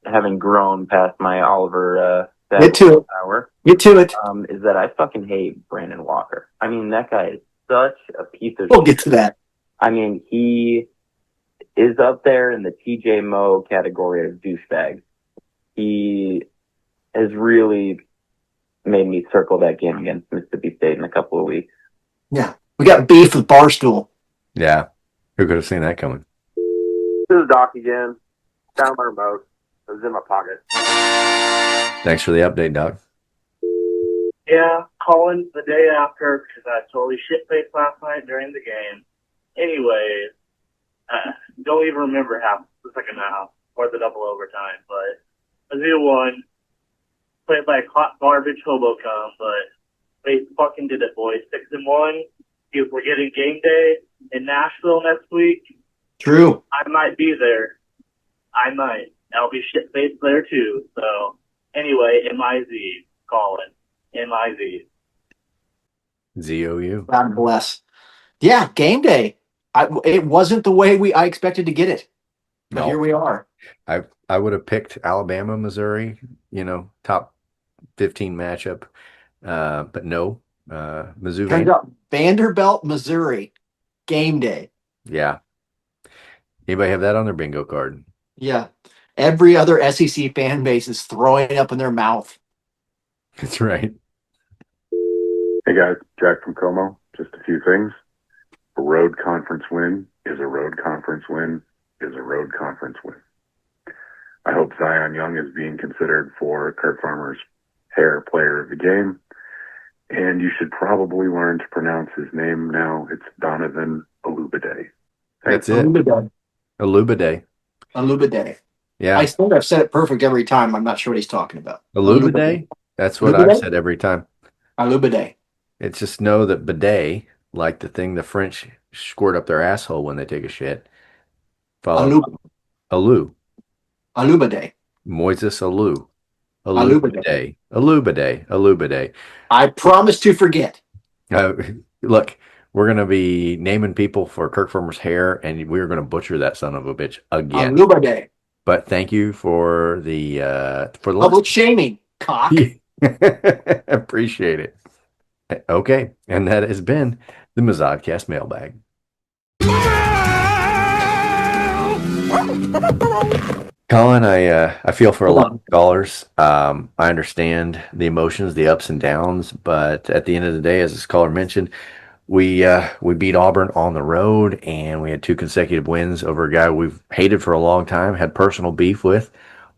having grown past my Oliver Get to it. hour. Get to it. Is that I fucking hate Brandon Walker. I mean, that guy is such a piece of We'll get to that. I mean, he is up there in the TJ Moe category of douchebag. He has really made me circle that game against Mississippi State in a couple of weeks. Yeah. We got beef with Barstool. Yeah. Who could have seen that coming? This is Doc again. Found my remote. It was in my pocket. Thanks for the update, Doc. Yeah, calling the day after because I totally shit-faced last night during the game. Anyway, don't even remember half the second half or the double overtime, but Mizzou won. Played like hot garbage hobo cum, but they fucking did it, boys. 6-1. If we're getting game day in Nashville next week, true. I might be there. I might. I'll be shit-faced there too. So anyway, M-I-Z, Colin. M-I-Z. Z-O-U. God bless. Yeah, game day. It wasn't the way I expected to get it. But here we are. I would have picked Alabama, Missouri, top 15 matchup. But no, Mizzou. Turns out Vanderbilt, Missouri, game day. Yeah. Anybody have that on their bingo card? Yeah. Every other SEC fan base is throwing it up in their mouth. That's right. Hey guys, Jack from Como. Just a few things. A road conference win is a road conference win is a road conference win. I hope Zion Young is being considered for Kurt Farmer's hair player of the game. And you should probably learn to pronounce his name now. It's Donovan Olubade. That's it. Olubade. Olubade. Yeah. I think I've said it perfect every time. I'm not sure what he's talking about. Olubade? That's what I've said every time. Olubade. It's just know that bidet, like the thing the French squirt up their asshole when they take a shit. Follow Alou. Olubade. Moises Alou. Olubade. Olubade. Olubade. I promise to forget. Look, we're going to be naming people for Kirk Farmer's hair, and we're going to butcher that son of a bitch again. Olubade. But thank you for the public shaming, cock. Appreciate it. Okay, and that has been the Mizzodcast mailbag. Colin, I feel for a lot of scholars. I understand the emotions, the ups and downs, but at the end of the day, as the scholar mentioned, we beat Auburn on the road, and we had 2 consecutive wins over a guy we've hated for a long time, had personal beef with,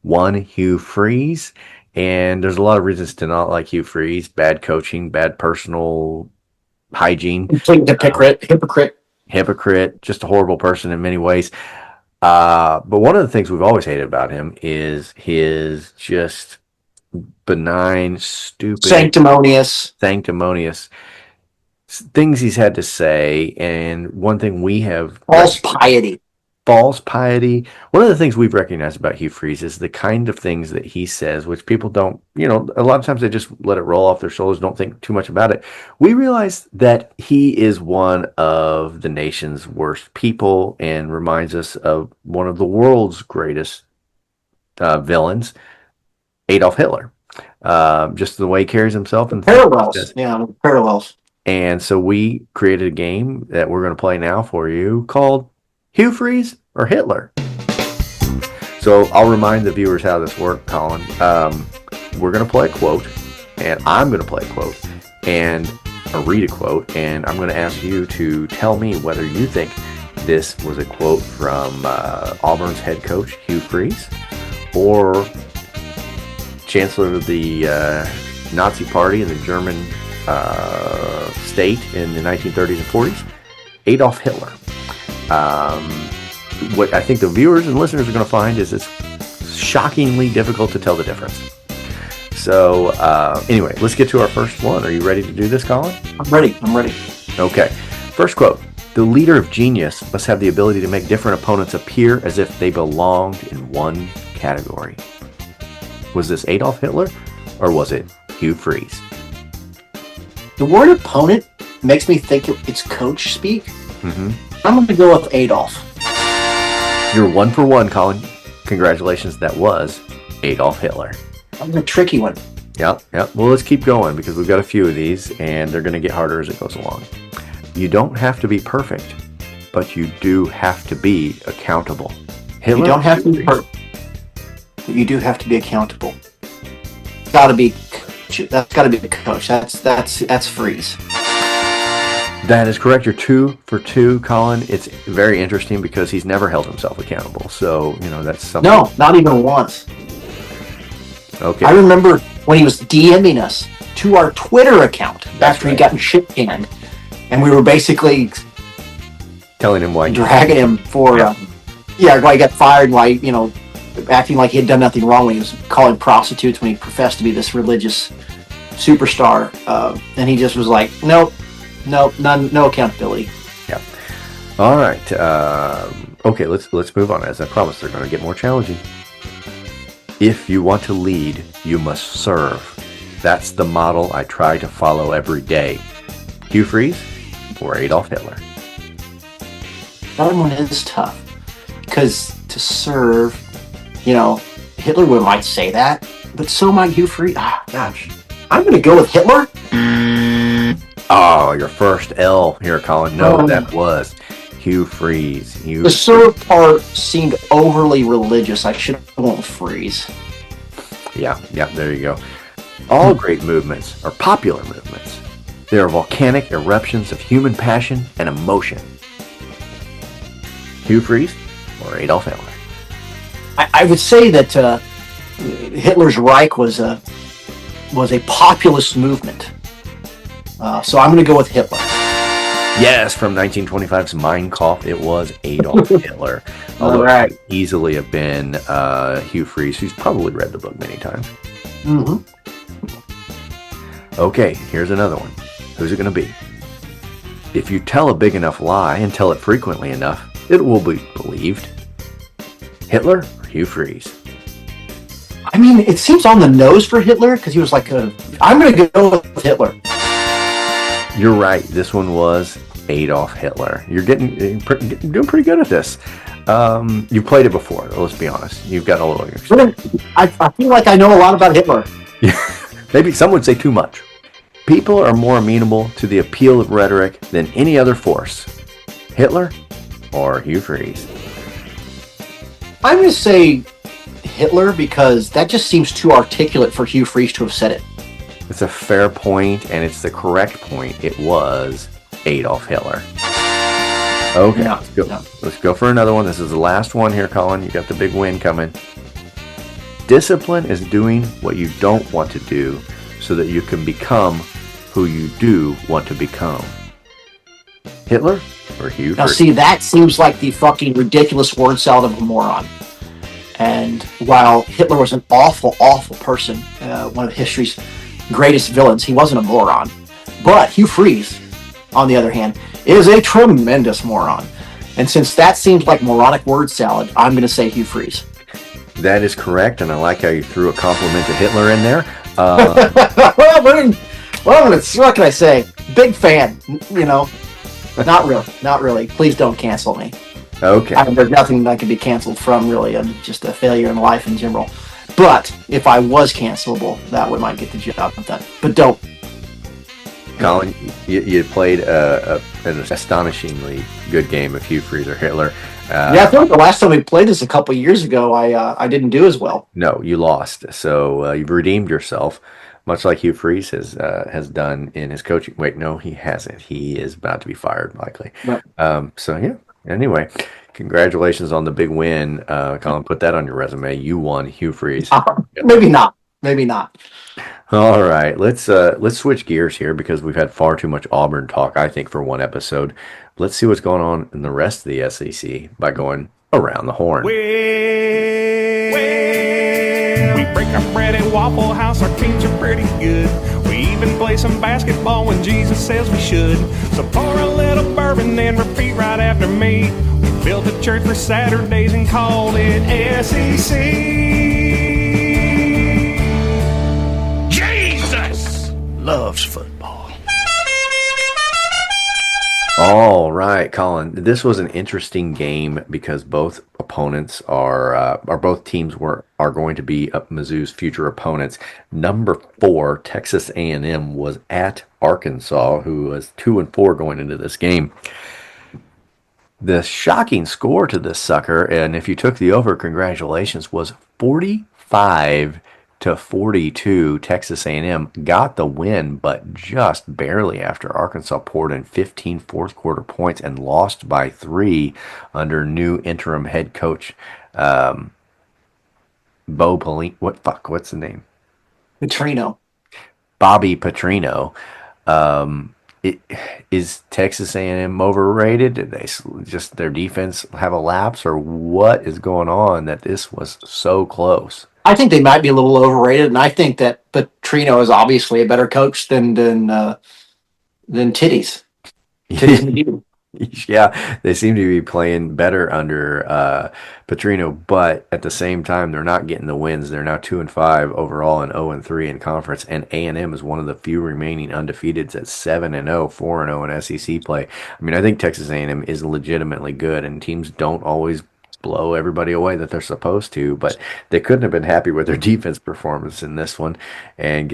one Hugh Freeze, and there's a lot of reasons to not like Hugh Freeze: bad coaching, bad personal hygiene, hypocrite, just a horrible person in many ways. But one of the things we've always hated about him is his just benign, stupid, sanctimonious things he's had to say. And one thing we have false piety. One of the things we've recognized about Hugh Freeze is the kind of things that he says, which people don't, a lot of times they just let it roll off their shoulders, don't think too much about it. We realize that he is one of the nation's worst people and reminds us of one of the world's greatest villains, Adolf Hitler. Just the way he carries himself and parallels. And so we created a game that we're going to play now for you called Hugh Freeze or Hitler. So I'll remind the viewers how this works, Colin. We're going to play a quote, and I'm going to play a quote, and read a quote, and I'm going to ask you to tell me whether you think this was a quote from Auburn's head coach, Hugh Freeze, or Chancellor of the Nazi Party in the German state in the 1930s and 40s, Adolf Hitler. What I think the viewers and listeners are going to find is it's shockingly difficult to tell the difference. So anyway, let's get to our first one. Are you ready to do this, Colin? I'm ready. Okay. First quote. The leader of genius must have the ability to make different opponents appear as if they belonged in one category. Was this Adolf Hitler or was it Hugh Freeze? The word opponent makes me think it's coach speak. Mm-hmm. I'm going to go with Adolf. You're 1 for 1, Colin. Congratulations. That was Adolf Hitler. That was a tricky one. Yep. Well, let's keep going because we've got a few of these and they're going to get harder as it goes along. You don't have to be perfect, but you do have to be accountable. Hitler, you don't have to be perfect, but you do have to be accountable. That's got to be the coach. That's Freeze. That is correct. You're 2 for 2, Colin. It's very interesting because he's never held himself accountable. So, that's something. No, not even once. Okay. I remember when he was DMing us to our Twitter account after he got shit canned. And we were basically telling him why, dragging him for, why he got fired, why, acting like he had done nothing wrong when he was calling prostitutes when he professed to be this religious superstar. And he just was like, nope, none, no accountability. Yeah. All right. Okay, let's move on. As I promised, they're going to get more challenging. If you want to lead, you must serve. That's the model I try to follow every day. Hugh Freeze or Adolf Hitler? That one is tough because to serve, Hitler might say that, but so might Hugh Freeze. Gosh, I'm going to go with Hitler. Oh, your first L here, Colin. No, that was Hugh Freeze. The serve part seemed overly religious. I should have gone with Freeze. Yeah, there you go. All great movements are popular movements. They are volcanic eruptions of human passion and emotion. Hugh Freeze or Adolf Hitler? I would say that Hitler's Reich was a populist movement. So I'm going to go with Hitler. Yes, from 1925's Mein Kampf, it was Adolf Hitler. Although it could easily have been Hugh Freeze, who's probably read the book many times. Mm-hmm. Okay, here's another one. Who's it going to be? If you tell a big enough lie and tell it frequently enough, it will be believed. Hitler or Hugh Freeze? I mean, it seems on the nose for Hitler because he was like, I'm going to go with Hitler. You're right. This one was Adolf Hitler. You're doing pretty good at this. You've played it before. Let's be honest. You've got a little experience. I feel like I know a lot about Hitler. Maybe some would say too much. People are more amenable to the appeal of rhetoric than any other force. Hitler or Hugh Freeze? I'm going to say Hitler because that just seems too articulate for Hugh Freeze to have said it. It's a fair point, and it's the correct point. It was Adolf Hitler. Okay, let's go. Let's go for another one. This is the last one here, Colin. You got the big win coming. Discipline is doing what you don't want to do so that you can become who you do want to become. Hitler or Hugh? Now, see, that seems like the fucking ridiculous word salad of a moron. And while Hitler was an awful, awful person, one of history's greatest villains, he wasn't a moron. But Hugh Freeze, on the other hand, is a tremendous moron. And since that seems like moronic word salad, I'm going to say Hugh Freeze. That is correct, and I like how you threw a compliment to Hitler in there. What can I say? Big fan, you know. Not really. Please don't cancel me. Okay. There's nothing that can be canceled from, really. I'm just a failure in life in general. But if I was cancelable, that would might get the job done. But don't. Colin, you played an astonishingly good game of Hugh Freeze or Hitler. I feel like the last time we played this a couple of years ago, I didn't do as well. No, you lost. So you've redeemed yourself, much like Hugh Freeze has done in his coaching. Wait, no, he hasn't. He is about to be fired, likely. Right. So, yeah. Anyway, congratulations on the big win. Colin, put that on your resume. You won Hugh Freeze. Maybe not. Maybe not. All right, let's switch gears here because we've had far too much Auburn talk, I think, for one episode. Let's see what's going on in the rest of the SEC by going around the horn. We break our bread at Waffle House, our teams are pretty good. We even play some basketball when Jesus says we should. So pour a little bourbon and repeat right after me. We built a church for Saturdays and called it SEC. Jesus loves football. All right, Colin. This was an interesting game because both opponents are both teams are going to be Mizzou's future opponents. Number 4, Texas A&M was at Arkansas, who was 2-4 going into this game. The shocking score to this sucker, and if you took the over, congratulations, was 45-42. Texas A&M got the win, but just barely after Arkansas poured in 15 fourth quarter points and lost by 3 under new interim head coach Bo Pelini. What's the name? Petrino. Bobby Petrino. Is Texas A&M overrated? Did they just their defense have a lapse, or what is going on that this was so close? I think they might be a little overrated, and I think that Petrino is obviously a better coach than Titties. Yeah, they seem to be playing better under Petrino, but at the same time, they're not getting the wins. They're now 2-5 overall and 0-3 in conference, and A&M is one of the few remaining undefeateds at 7-0, 4-0 in SEC play. I mean, I think Texas A&M is legitimately good, and teams don't always blow everybody away that they're supposed to, but they couldn't have been happy with their defense performance in this one, and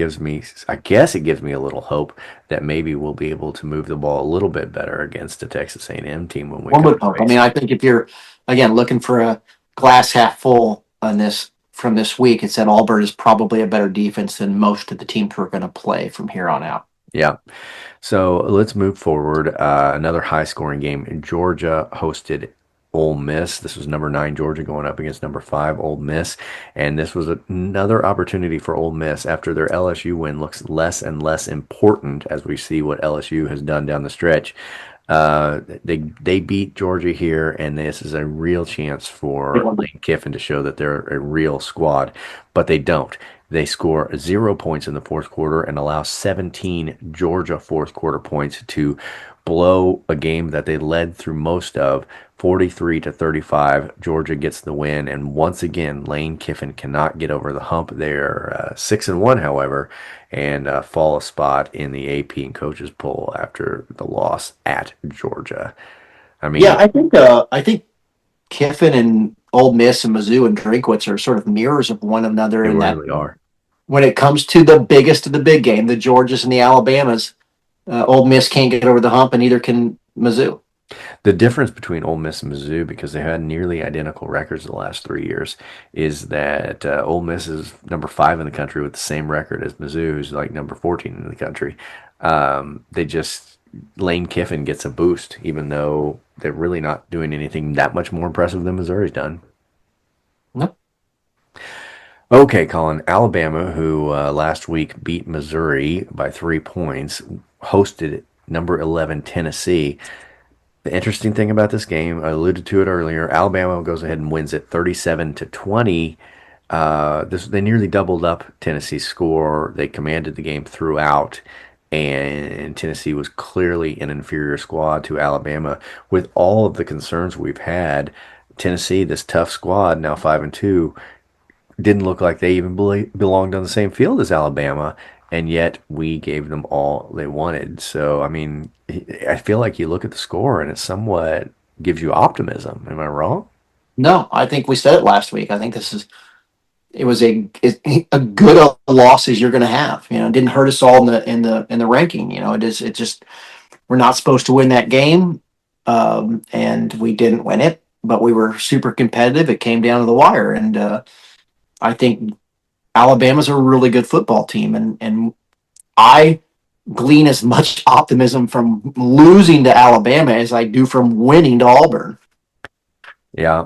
I guess it gives me a little hope that maybe we'll be able to move the ball a little bit better against the Texas A&M team when we one would hope. I mean, I think if you're again looking for a glass half full on this from this week, it's that Auburn is probably a better defense than most of the teams we're going to play from here on out. Yeah. So let's move forward. Another high scoring game. Georgia hosted Ole Miss. This was number 9 Georgia going up against number 5 Ole Miss, and this was another opportunity for Ole Miss after their LSU win looks less and less important as we see what LSU has done down the stretch. They beat Georgia here, and this is a real chance for Lane Kiffin to show that they're a real squad, but they don't. They score 0 points in the fourth quarter and allow 17 Georgia fourth quarter points to blow a game that they led through most of. 43-35, Georgia gets the win, and once again, Lane Kiffin cannot get over the hump. They're 6-1, however, and fall a spot in the AP and coaches poll after the loss at Georgia. I mean, yeah, I think Kiffin and Ole Miss and Mizzou and Drinkwitz are sort of mirrors of one another in that. Really are. When it comes to the biggest of the big game, the Georgias and the Alabamas, Ole Miss can't get over the hump, and neither can Mizzou. The difference between Ole Miss and Mizzou, because they had nearly identical records the last 3 years, is that Ole Miss is number 5 in the country with the same record as Mizzou, who's like number 14 in the country. They just Lane Kiffin gets a boost, even though they're really not doing anything that much more impressive than Missouri's done. Nope. Okay, Colin. Alabama, who last week beat Missouri by 3 points, hosted number 11 Tennessee. The interesting thing about this game, I alluded to it earlier, Alabama goes ahead and wins it 37-20. They nearly doubled up Tennessee's score. They commanded the game throughout, and Tennessee was clearly an inferior squad to Alabama. With all of the concerns we've had, Tennessee, this tough squad, now 5-2, didn't look like they even belonged on the same field as Alabama, and yet we gave them all they wanted. So, I mean, I feel like you look at the score and it somewhat gives you optimism. Am I wrong? No, I think we said it last week. I think it was a good a loss as you're going to have. It didn't hurt us all in the ranking. It just we're not supposed to win that game, and we didn't win it, but we were super competitive. It came down to the wire, and I think Alabama's a really good football team, and I glean as much optimism from losing to Alabama as I do from winning to Auburn. Yeah.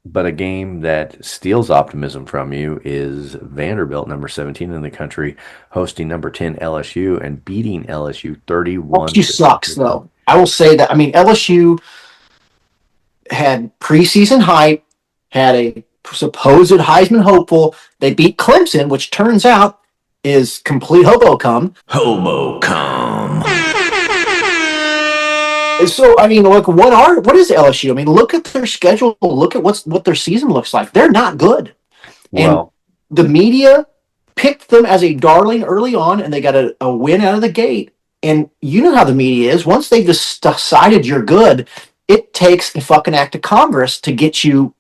But a game that steals optimism from you is Vanderbilt, number 17 in the country, hosting number 10 LSU and beating LSU 31. LSU sucks, though. I will say that. I mean, LSU had preseason hype, had a supposed Heisman hopeful. They beat Clemson, which turns out is complete hobo-cum. Hobo-cum. So, I mean, look, what is LSU? I mean, look at their schedule. Look at what their season looks like. They're not good. Well, and the media picked them as a darling early on, and they got a win out of the gate. And you know how the media is. Once they've just decided you're good, it takes a fucking act of Congress to get you,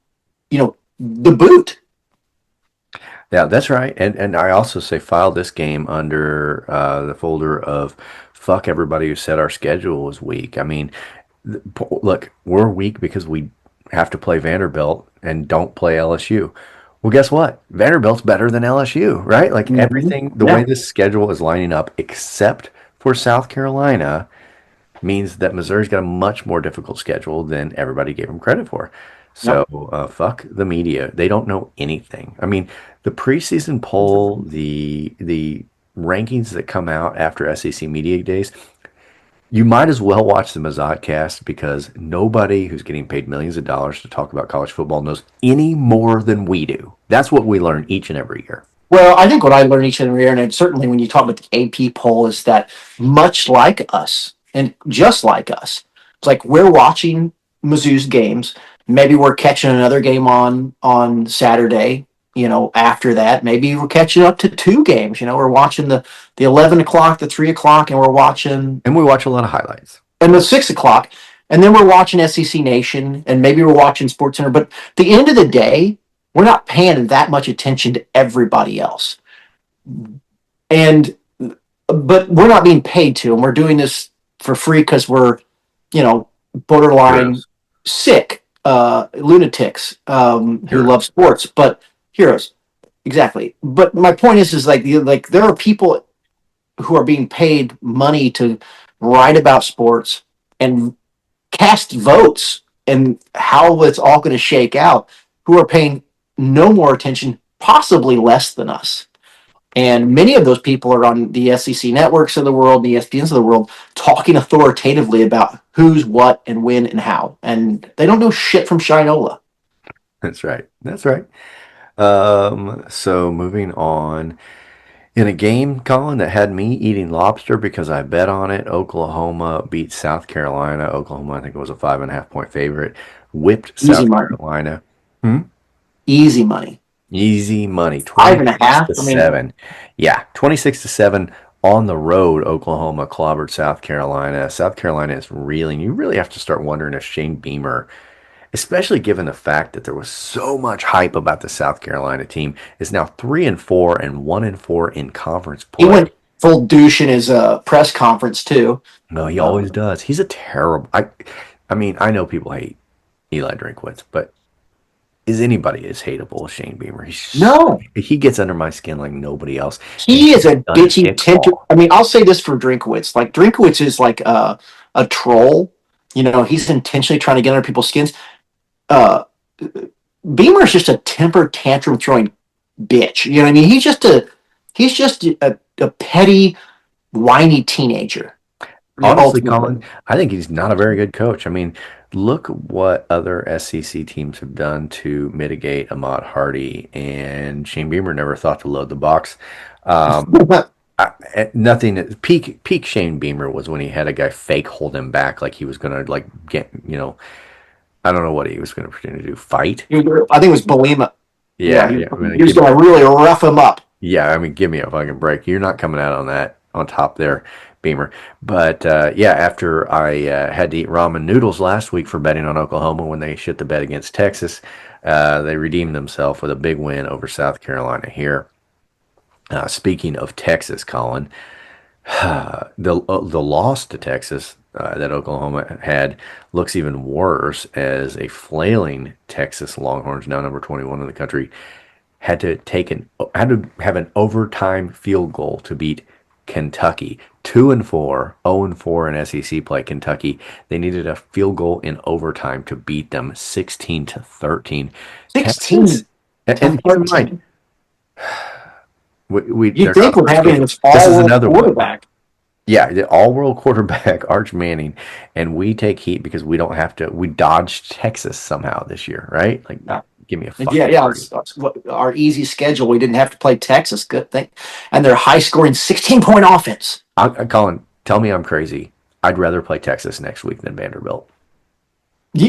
the boot. Yeah, that's right. And I also say file this game under the folder of fuck everybody who said our schedule was weak. I mean, look, we're weak because we have to play Vanderbilt and don't play LSU. Well, guess what? Vanderbilt's better than LSU, right? Like everything, the way this schedule is lining up, except for South Carolina, means that Missouri's got a much more difficult schedule than everybody gave them credit for. So fuck the media. They don't know anything. I mean, the preseason poll, the rankings that come out after SEC Media Days, you might as well watch the Mizzou because nobody who's getting paid millions of dollars to talk about college football knows any more than we do. That's what we learn each and every year. Well, I think what I learn each and every year, and certainly when you talk about the AP poll, is that much like us, and just like us, it's like we're watching Mizzou's games. Maybe we're catching another game on Saturday. After that, maybe we're catching up to 2 games. We're watching the 11 o'clock, the 3 o'clock, and we watch a lot of highlights. And the 6 o'clock, and then we're watching SEC Nation, and maybe we're watching SportsCenter. But at the end of the day, we're not paying that much attention to everybody else. But we're not being paid to, and we're doing this for free because we're, borderline sick lunatics who love sports. But heroes, exactly. But my point is like there are people who are being paid money to write about sports and cast votes and how it's all going to shake out, who are paying no more attention, possibly less than us. And many of those people are on the SEC networks of the world, the ESPNs of the world, talking authoritatively about who's what and when and how. And they don't know shit from Shinola. That's right. So moving on, in a game, Colin, that had me eating lobster because I bet on it, Oklahoma beat South Carolina. Oklahoma, I think it was a 5.5-point favorite, whipped South Carolina. Easy money. 26 to 7. Yeah, 26 to 7 on the road. Oklahoma clobbered South Carolina. South Carolina is reeling. You really have to start wondering if Shane Beamer, especially given the fact that there was so much hype about the South Carolina team, is now 3-4 and 1-4 in conference play. full douche in his press conference too. No, he always does. He's a terrible. I mean, I know people hate Eli Drinkwitz, but is anybody as hateable as Shane Beamer? He gets under my skin like nobody else. He is a bitchy tender. I mean, I'll say this for Drinkwitz. Like Drinkwitz is like a troll. You know, he's intentionally trying to get under people's skins. Beamer is just a temper tantrum throwing bitch. You know what I mean? He's just a petty, whiny teenager. Honestly, Colin, I think he's not a very good coach. I mean, look what other SEC teams have done to mitigate Ahmad Hardy, and Shane Beamer never thought to load the box. Nothing. Peak Shane Beamer was when he had a guy fake hold him back, like he was gonna get, I don't know what he was gonna pretend to do, fight. I think it was Belima. Yeah, he was gonna really rough him up. Yeah, I mean, give me a fucking break. You're not coming out on top there, Beamer. But after I had to eat ramen noodles last week for betting on Oklahoma when they shit the bet against Texas, they redeemed themselves with a big win over South Carolina here. Speaking of Texas, Colin, the loss to Texas that Oklahoma had looks even worse, as a flailing Texas Longhorns, now number 21 in the country, had to have an overtime field goal to beat Kentucky. 2-4, 0-4 in SEC play. Kentucky, they needed a field goal in overtime to beat them 16-13. 16 and keep in mind, you think we're having this all-world quarterback. Yeah, the all-world quarterback, Arch Manning, and we take heat because we don't have to. We dodged Texas somehow this year, right? Like, give me a fucking it's our easy schedule. We didn't have to play Texas. Good thing, and their high-scoring 16-point offense. Colin, tell me I'm crazy. I'd rather play Texas next week than Vanderbilt.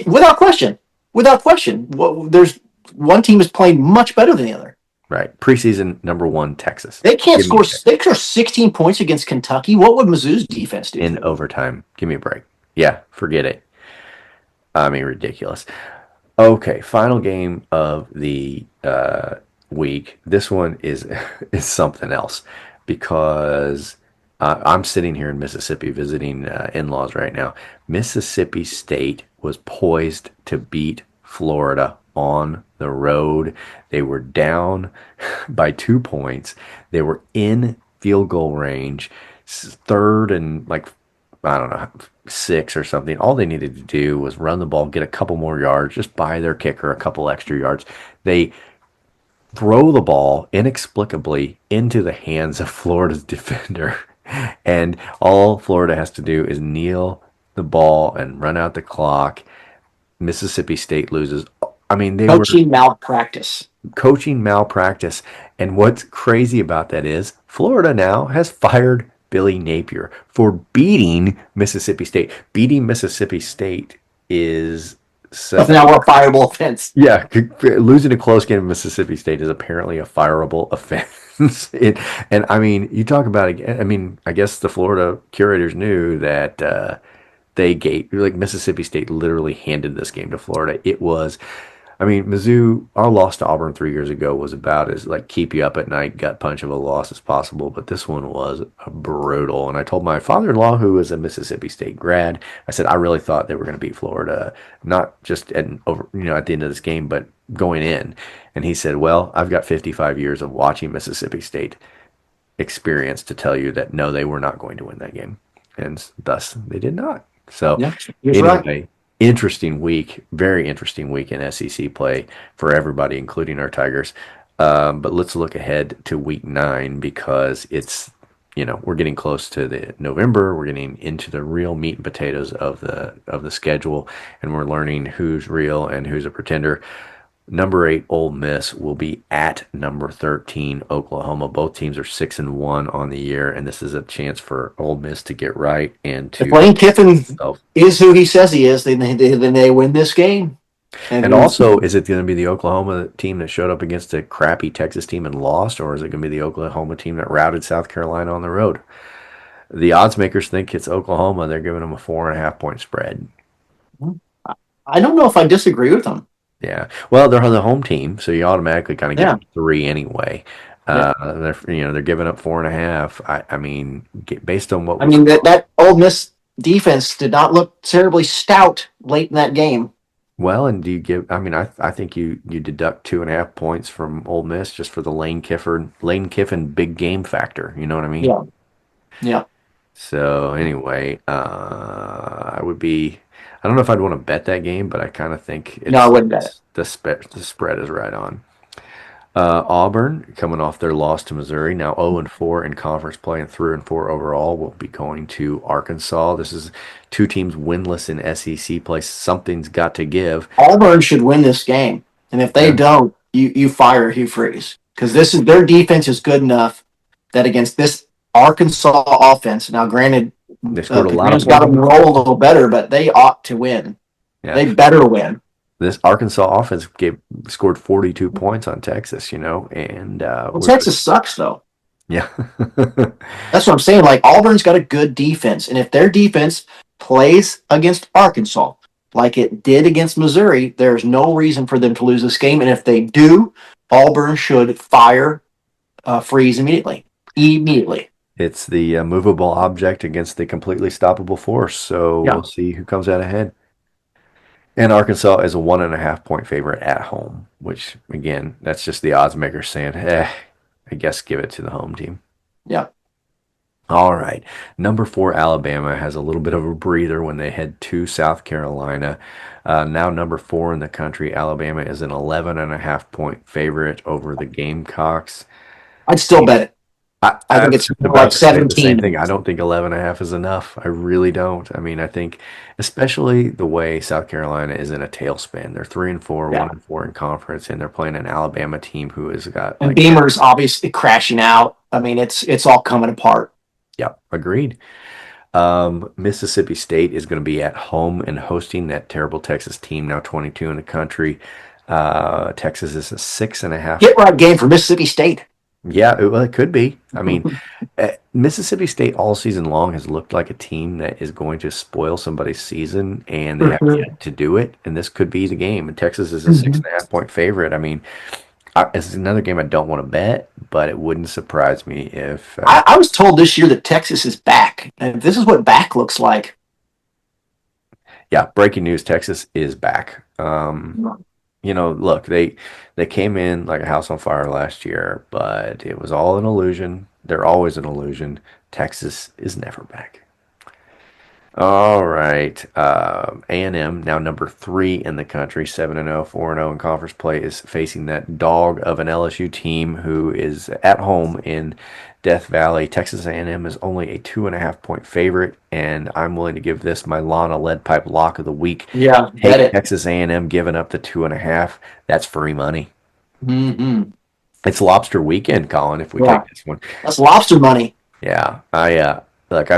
Without question. Without question. There's one team is playing much better than the other. Right. Preseason number 1, Texas. They can't score 16 points against Kentucky. What would Mizzou's defense do? In overtime. Give me a break. Yeah, forget it. I mean, ridiculous. Okay, final game of the week. This one is something else, because I'm sitting here in Mississippi visiting in-laws right now. Mississippi State was poised to beat Florida on the road. They were down by 2 points. They were in field goal range, third and 6 or something. All they needed to do was run the ball, get a couple more yards, just buy their kicker a couple extra yards. They throw the ball inexplicably into the hands of Florida's defender, and all Florida has to do is kneel the ball and run out the clock. Mississippi State loses. I mean, coaching malpractice. And what's crazy about that is Florida now has fired Billy Napier for beating Mississippi State. Beating Mississippi State is now a fireable offense. Yeah, losing a close game in Mississippi State is apparently a fireable offense. And I mean, you talk about it. I mean, I guess the Florida curators knew that Mississippi State literally handed this game to Florida. It was. I mean, Mizzou, our loss to Auburn 3 years ago was about as keep you up at night, gut punch of a loss as possible. But this one was brutal. And I told my father-in-law, who is a Mississippi State grad, I said, I really thought they were going to beat Florida, not just at the end of this game, but going in. And he said, well, I've got 55 years of watching Mississippi State experience to tell you that no, they were not going to win that game. And thus they did not. So anyway. Right. Interesting week, very interesting week in SEC play for everybody, including our Tigers. But let's look ahead to week 9, because it's, we're getting close to the November. We're getting into the real meat and potatoes of the schedule, and we're learning who's real and who's a pretender. Number 8, Ole Miss, will be at number 13, Oklahoma. Both teams are 6-1 on the year, and this is a chance for Ole Miss to get right and to. If Lane Kiffin is who he says he is, then they win this game. And also, is it going to be the Oklahoma team that showed up against a crappy Texas team and lost, or is it going to be the Oklahoma team that routed South Carolina on the road? The odds makers think it's Oklahoma. They're giving them a 4.5-point spread. I don't know if I disagree with them. Yeah. Well, they're on the home team, so you automatically kind of get 3 anyway. They're giving up 4.5. I mean, based on what I mean, that Ole Miss defense did not look terribly stout late in that game. well, and do you give? I mean, I think you deduct 2.5 points from Ole Miss just for the Lane Kiffin big game factor. You know what I mean? Yeah. Yeah. So anyway, I would be. I don't know if I'd want to bet that game, but I kind of think No, I wouldn't bet it. the spread is right on. Auburn, coming off their loss to Missouri, now 0-4 in conference play and 3-4 overall, will be going to Arkansas. This is two teams winless in SEC play. Something's got to give. Auburn should win this game, and if they don't, you fire Hugh Freeze, because their defense is good enough that against this Arkansas offense. Now, granted, they scored a lot of points. Got them roll a little better, but they ought to win. Yeah. They better win. This Arkansas offense scored 42 points on Texas, and Texas sucks though. Yeah, that's what I'm saying. Like, Auburn's got a good defense, and if their defense plays against Arkansas like it did against Missouri, there's no reason for them to lose this game. And if they do, Auburn should fire Freeze immediately. It's the movable object against the completely stoppable force. So We'll see who comes out ahead. And Arkansas is a 1.5 point favorite at home, which, again, that's just the odds maker saying, I guess give it to the home team. Yeah. All right. Number 4, Alabama has a little bit of a breather when they head to South Carolina. Now number 4 in the country, Alabama is an 11.5 point favorite over the Gamecocks. I'd still bet it. I think it's like 17. The same thing. I don't think 11.5 is enough. I really don't. I mean, I think, especially the way South Carolina is in a tailspin. They're 3-4, 1-4 in conference, and they're playing an Alabama team who has got. And Beamer's obviously crashing out. I mean, it's all coming apart. Yep, agreed. Mississippi State is going to be at home and hosting that terrible Texas team, now 22 in the country. Texas is a 6.5. Get right game for Mississippi State. Yeah, well, it could be. I mean, Mississippi State all season long has looked like a team that is going to spoil somebody's season, and they have yet to do it. And this could be the game. And Texas is a 6.5 point favorite. I mean, it's another game I don't want to bet, but it wouldn't surprise me if. I was told this year that Texas is back, and this is what back looks like. Yeah, breaking news: Texas is back. Look, they came in like a house on fire last year, but it was all an illusion. They're always an illusion. Texas is never back. All right. A&M, now number 3 in the country, 7-0, 4-0 in conference play, is facing that dog of an LSU team who is at home in Death Valley. Texas A&M is only a 2.5 point favorite, and I'm willing to give this my Lana Lead Pipe lock of the week. Yeah, bet it. Texas A&M giving up the 2.5. That's free money. Mm-hmm. It's lobster weekend, Colin, if we take this one. That's lobster money. Yeah. I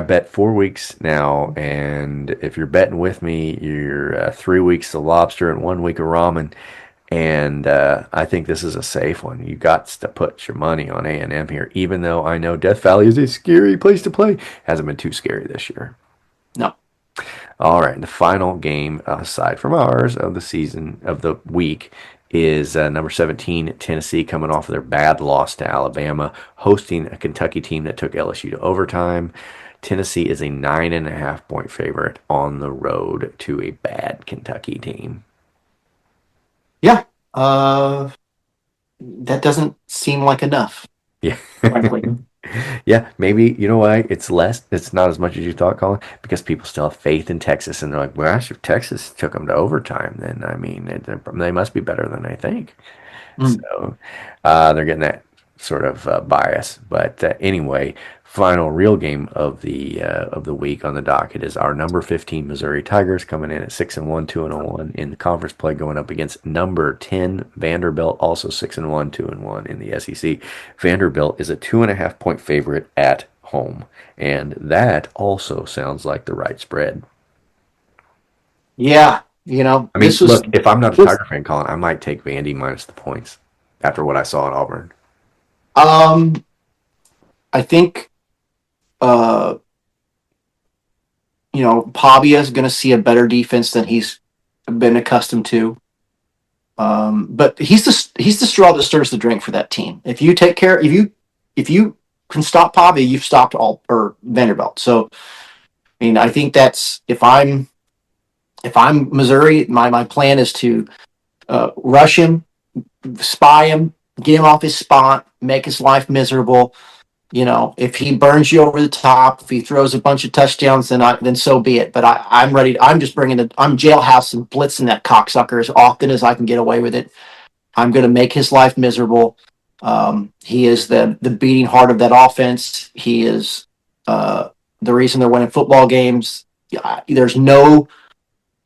bet 4 weeks now, and if you're betting with me, you're 3 weeks of lobster and 1 week of ramen. And I think this is a safe one. You got to put your money on A&M here, even though I know Death Valley is a scary place to play. Hasn't been too scary this year. No. All right, the final game, aside from ours, of the season, of the week, is number 17, Tennessee, coming off of their bad loss to Alabama, hosting a Kentucky team that took LSU to overtime. Tennessee is a 9.5 point favorite on the road to a bad Kentucky team. Yeah. That doesn't seem like enough. Yeah. Frankly. Yeah, maybe, you know why it's less? It's not as much as you thought, Colin, because people still have faith in Texas, and they're like, well, if Texas took them to overtime, then, I mean, they must be better than I think. So they're getting that sort of bias. But anyway, final real game of the week on the docket is our number 15 Missouri Tigers, coming in at 6-1, 2-1 in the conference play, going up against number 10 Vanderbilt, also 6-1, 2-1 in the SEC. Vanderbilt is a 2.5 point favorite at home, and that also sounds like the right spread. Yeah, I mean, look, if I'm not a Tiger fan, Colin, I might take Vandy minus the points after what I saw at Auburn. I think Pavia is going to see a better defense than he's been accustomed to. But he's the straw that stirs the drink for that team. If you take care, if you can stop Pavia, you've stopped all or Vanderbilt. So I mean, I think that's if I'm Missouri, my plan is to rush him, spy him, get him off his spot, make his life miserable. You know, if he burns you over the top, if he throws a bunch of touchdowns, then so be it. But I'm ready. I'm just I'm jailhouse and blitzing that cocksucker as often as I can get away with it. I'm going to make his life miserable. He is the beating heart of that offense. He is the reason they're winning football games. There's no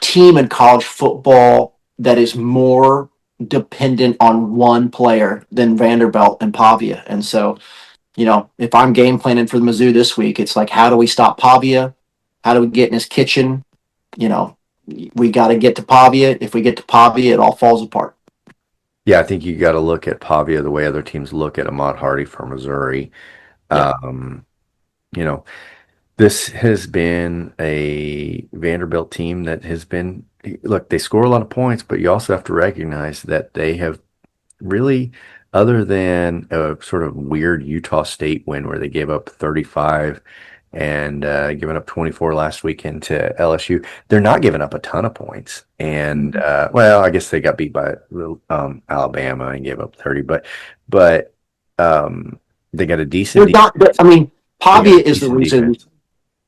team in college football that is more dependent on one player than Vanderbilt and Pavia. And so, you know, if I'm game planning for the Mizzou this week, it's like, how do we stop Pavia? How do we get in his kitchen? You know, we got to get to Pavia. If we get to Pavia, it all falls apart. Yeah, I think you got to look at Pavia the way other teams look at Ahmad Hardy for Missouri. Yeah. You know, this has been a Vanderbilt team that has been, look, they score a lot of points, but you also have to recognize that they have really, other than a sort of weird Utah State win where they gave up 35 and giving up 24 last weekend to LSU, they're not giving up a ton of points. And well, I guess they got beat by Alabama and gave up 30, but they got a decent. They're not. I mean, Pavia is the reason. Defense.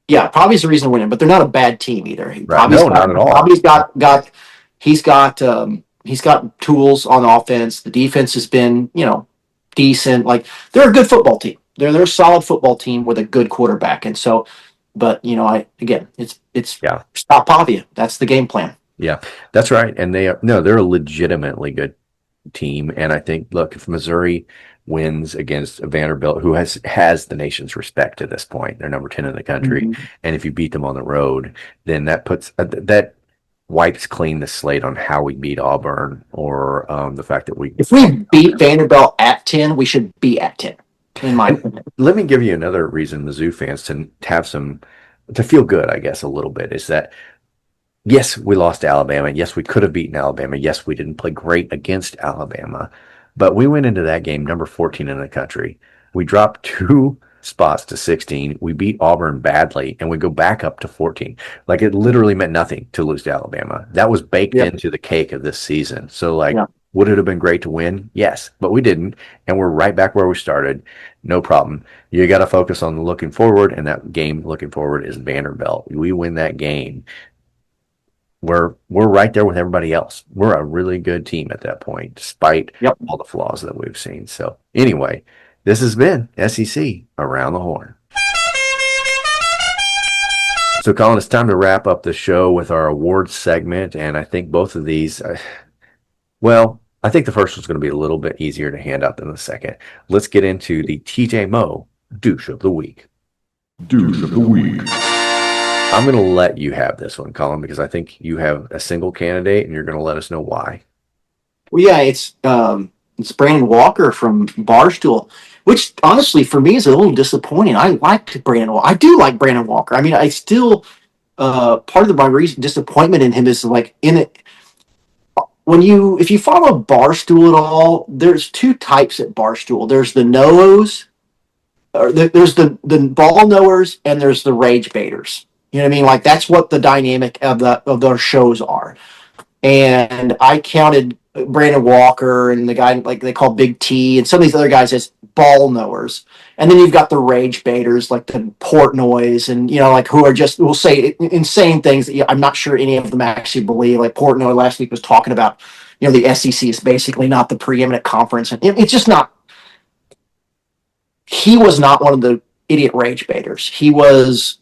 Yeah, Pavia's the reason to win it, but they're not a bad team either. Right. No, not at all. Pavia's he's got tools on offense. The defense has been, you know, decent. Like, they're a good football team. They're a solid football team with a good quarterback. And so, but you know, it's stop Pavia. That's the game plan. Yeah, that's right. And they're a legitimately good team. And I think, look, if Missouri wins against Vanderbilt, who has the nation's respect to this point, they're number 10 in the country. Mm-hmm. And if you beat them on the road, then that puts that wipes clean the slate on how we beat Auburn, or the fact that if we beat Vanderbilt at 10, we should be at 10. In my opinion. Let me give you another reason Mizzou fans to feel good, I guess, a little bit, is that yes, we lost to Alabama. Yes, we could have beaten Alabama. Yes, we didn't play great against Alabama. But we went into that game number 14 in the country. We dropped 2 spots to 16. We beat Auburn badly, and we go back up to 14. Like, it literally meant nothing to lose to Alabama. That was baked into the cake of this season. So, would it have been great to win? Yes, but we didn't, and we're right back where we started. No problem. You got to focus on looking forward, and that game looking forward is Vanderbilt. We win that game, we're right there with everybody else. We're a really good team at that point, despite all the flaws that we've seen. So anyway, this has been SEC Around the Horn. So Colin, it's time to wrap up the show with our awards segment. And I think both of these, I think the first one's going to be a little bit easier to hand out than the second. Let's get into the TJ Moe Douche of the Week. Douche of the Week. I'm going to let you have this one, Colin, because I think you have a single candidate, and you're going to let us know why. Well, yeah, it's Brandon Walker from Barstool, which honestly for me is a little disappointing. I liked Brandon Walker. I do like Brandon Walker. I mean, I still part of my disappointment in him is like in it. If you follow Barstool at all, there's 2 types at Barstool. There's the know-os, or there's the ball knowers, and there's the rage baiters. You know what I mean? Like, that's what the dynamic of their shows are. And I counted Brandon Walker and the guy like they call Big T and some of these other guys as ball knowers. And then you've got the rage baiters like the Portnoys and, you know, like who are just will say insane things that I'm not sure any of them actually believe. Like Portnoy last week was talking about, you know, the SEC is basically not the preeminent conference. And it's just not. He was not one of the idiot rage baiters. He was